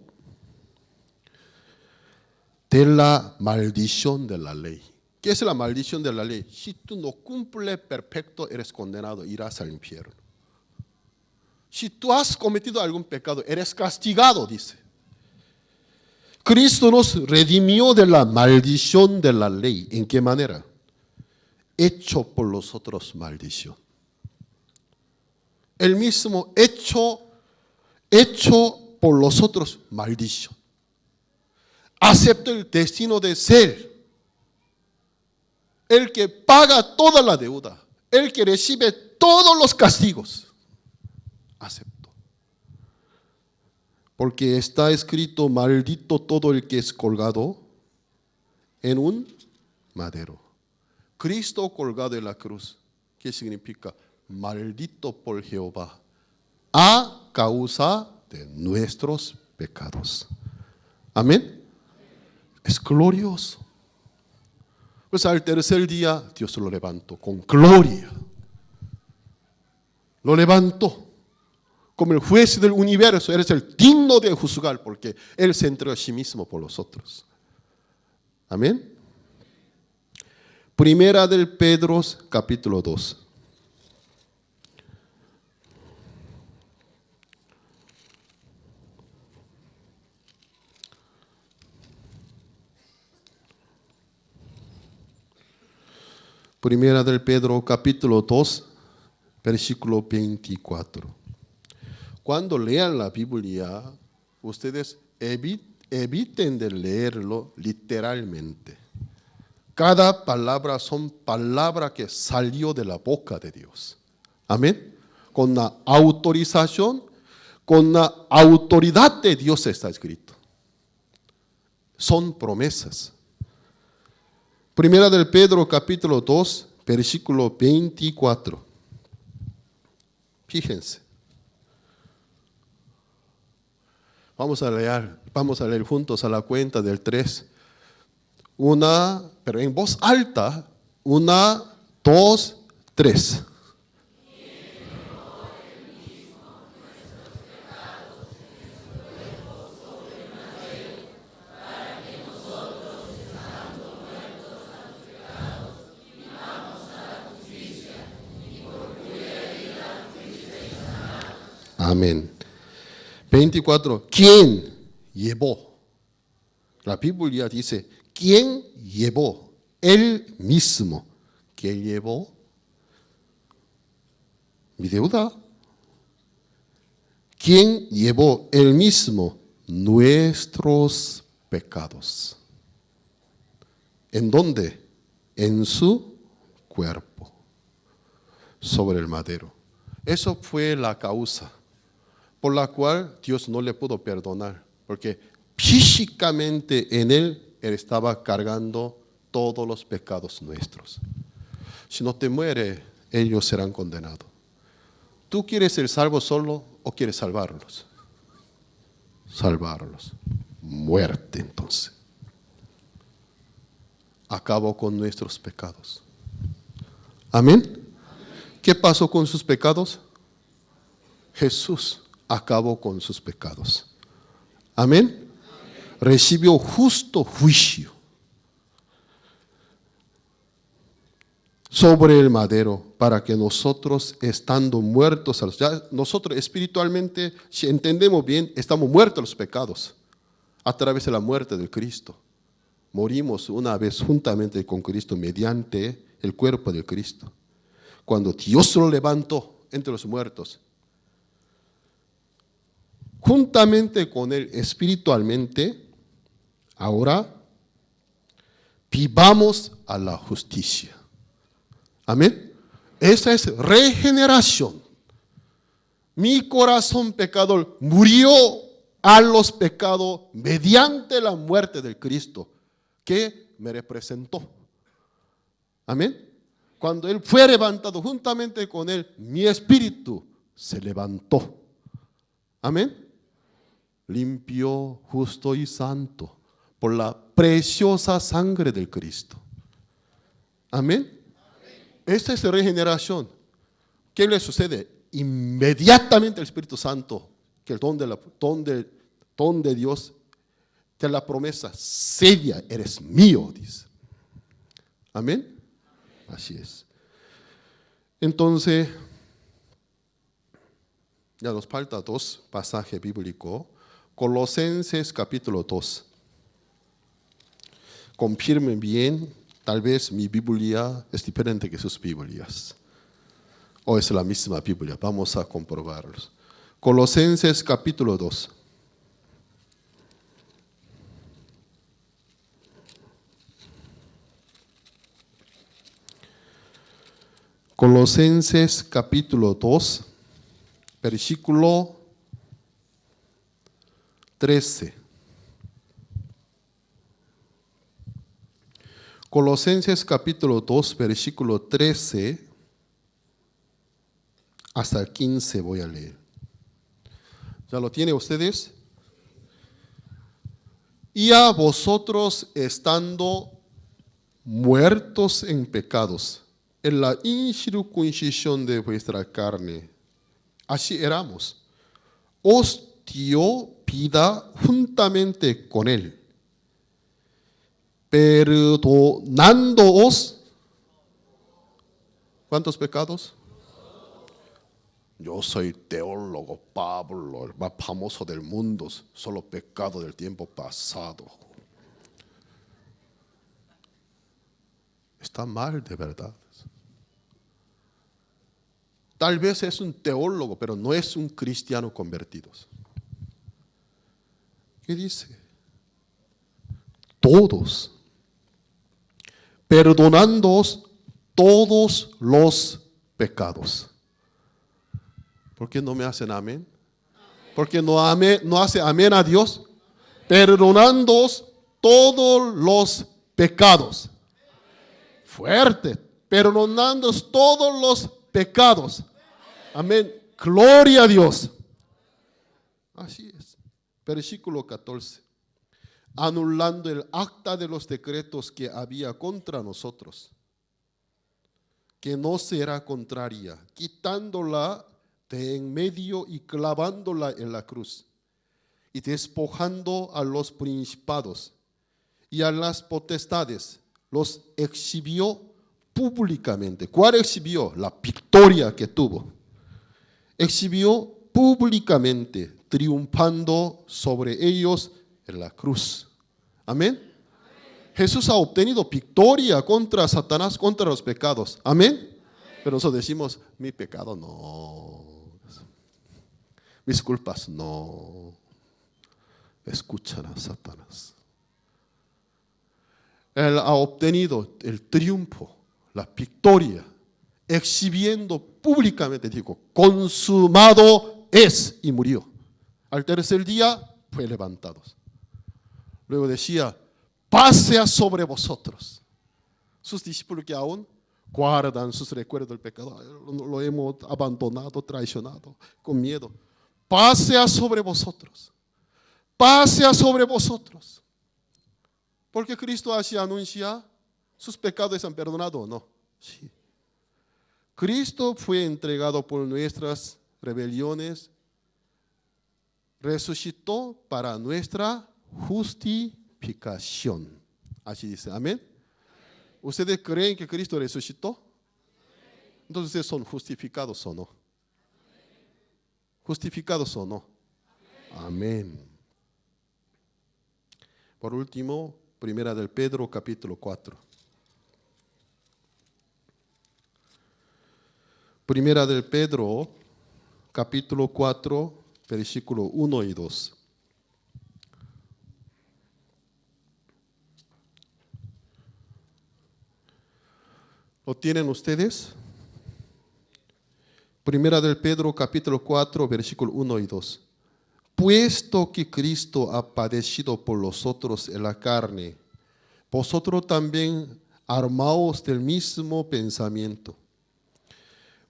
[SPEAKER 2] de la maldición de la ley. ¿Qué es la maldición de la ley? Si tú no cumples perfecto, eres condenado, irás al infierno. Si tú has cometido algún pecado, eres castigado, dice. Cristo nos redimió de la maldición de la ley. ¿En qué manera? Hecho por los otros maldición. El mismo hecho por los otros maldición. Acepta el destino de ser el que paga toda la deuda, el que recibe todos los castigos. Aceptó. Porque está escrito: maldito todo el que es colgado en un madero. Cristo colgado en la cruz. ¿Qué significa? Maldito por Jehová a causa de nuestros pecados. Amén. Es glorioso. Pues al tercer día Dios lo levantó con gloria. Lo levantó. Como el juez del universo, eres el digno de juzgar, porque Él se entregó a sí mismo por los otros. Amén. Primera del Pedro, capítulo 2. Primera del Pedro, capítulo 2, versículo 24. Cuando lean la Biblia, ustedes eviten de leerlo literalmente. Cada palabra son palabras que salió de la boca de Dios. Amén. Con la autorización, con la autoridad de Dios está escrito. Son promesas. Primera del Pedro, capítulo 2, versículo 24. Fíjense. Vamos a leer juntos a la cuenta del 3. Pero en voz alta, 1, 2, 3. Amén. 24. ¿Quién llevó? La Biblia dice, ¿quién llevó? Él mismo. ¿Quién llevó? Mi deuda. ¿Quién llevó? Él mismo nuestros pecados. ¿En dónde? En su cuerpo, sobre el madero. Eso fue la causa por la cual Dios no le pudo perdonar, porque físicamente en él estaba cargando todos los pecados nuestros. Si no te muere, ellos serán condenados. ¿Tú quieres ser salvo solo o quieres salvarlos? Salvarlos. Muerte entonces. Acabó con nuestros pecados. Amén. ¿Qué pasó con sus pecados? Jesús acabó con sus pecados. Amén. Recibió justo juicio sobre el madero para que nosotros, estando muertos, ya nosotros espiritualmente, si entendemos bien, estamos muertos a los pecados a través de la muerte del Cristo. Morimos una vez juntamente con Cristo mediante el cuerpo de Cristo. Cuando Dios lo levantó entre los muertos, juntamente con él espiritualmente, ahora vivamos a la justicia. Amén. Esa es regeneración. Mi corazón pecador murió a los pecados mediante la muerte del Cristo que me representó. Amén. Cuando él fue levantado juntamente con él, mi espíritu se levantó. Amén. Limpio, justo y santo por la preciosa sangre del Cristo. Amén. Esta es regeneración. ¿Qué le sucede? Inmediatamente el Espíritu Santo, que el don de Dios, de la promesa, sella, eres mío, dice. Amén. Así es. Entonces, ya nos falta 2 pasajes bíblicos. Colosenses capítulo 2. Confirmen bien, tal vez mi Biblia es diferente que sus Biblias. O es la misma Biblia, vamos a comprobarlos. Colosenses capítulo 2. Colosenses capítulo 2, versículo 13. Colosenses capítulo 2, versículo 13 hasta el 15 voy a leer. ¿Ya lo tienen ustedes? Y a vosotros estando muertos en pecados, en la incircuncisión de vuestra carne, así éramos, os dio vida juntamente con él, perdonándoos. ¿Cuántos pecados? Yo soy teólogo Pablo, el más famoso del mundo, solo pecado del tiempo pasado. Está mal de verdad. Tal vez es un teólogo, pero no es un cristiano convertido. ¿Qué dice? Todos, perdonándoos todos los pecados. ¿Por qué no me hacen amén? ¿Por qué no hace amén a Dios? Perdonándoos todos los pecados. Fuerte. Perdonándoos todos los pecados. Amén. Gloria a Dios. Así es. Versículo 14. Anulando el acta de los decretos que había contra nosotros, que no será contraria, quitándola de en medio y clavándola en la cruz, y despojando a los principados y a las potestades, los exhibió públicamente. ¿Cuál exhibió? La victoria que tuvo. Exhibió públicamente, triunfando sobre ellos en la cruz. Amén. Jesús ha obtenido victoria contra Satanás, contra los pecados. Amén. Pero nosotros decimos, mi pecado no. Mis culpas no. Escuchan a Satanás. Él ha obtenido el triunfo, la victoria, exhibiendo públicamente, dijo, consumado es, y murió. Al tercer día fue levantado. Luego decía, paz sea sobre vosotros. Sus discípulos que aún guardan sus recuerdos del pecado, lo hemos abandonado, traicionado, con miedo. Paz sea sobre vosotros. Paz sea sobre vosotros. Porque Cristo así anuncia, sus pecados están perdonados o no. Sí. Cristo fue entregado por nuestras rebeliones, resucitó para nuestra justificación. Así dice, amén. ¿Ustedes creen que Cristo resucitó? Entonces ustedes son justificados o no. ¿Justificados o no? Amén. Por último, Primera del Pedro, capítulo 4. Primera del Pedro, capítulo 4, versículo 1 y 2. ¿Lo tienen ustedes? Primera del Pedro, capítulo 4, versículo 1 y 2. Puesto que Cristo ha padecido por nosotros en la carne, vosotros también armaos del mismo pensamiento.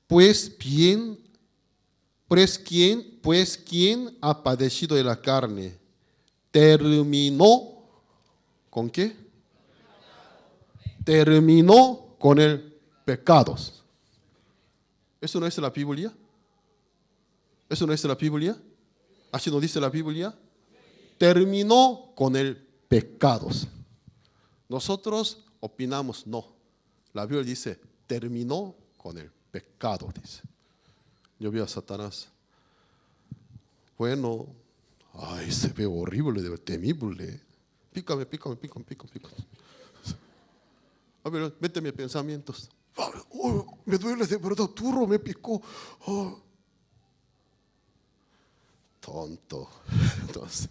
[SPEAKER 2] Pues quien ha padecido en la carne, terminó, ¿con qué? Terminó con el pecado. ¿Eso no es la Biblia? ¿Eso no es la Biblia? ¿Así nos dice la Biblia? Terminó con el pecado. Nosotros opinamos no. La Biblia dice, terminó con el pecado, dice. Yo vi a Satanás. Bueno, ay, se ve horrible, temible. Pícame. A ver, méteme pensamientos. Oh, me duele de verdad, turro me picó. Oh. Tonto. Entonces,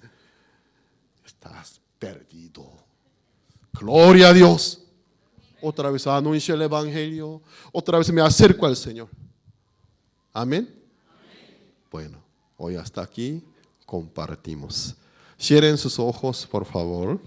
[SPEAKER 2] estás perdido. Gloria a Dios. Otra vez anuncio el Evangelio. Otra vez me acerco al Señor. Amén. Bueno, hoy hasta aquí compartimos. Cierren sus ojos, por favor.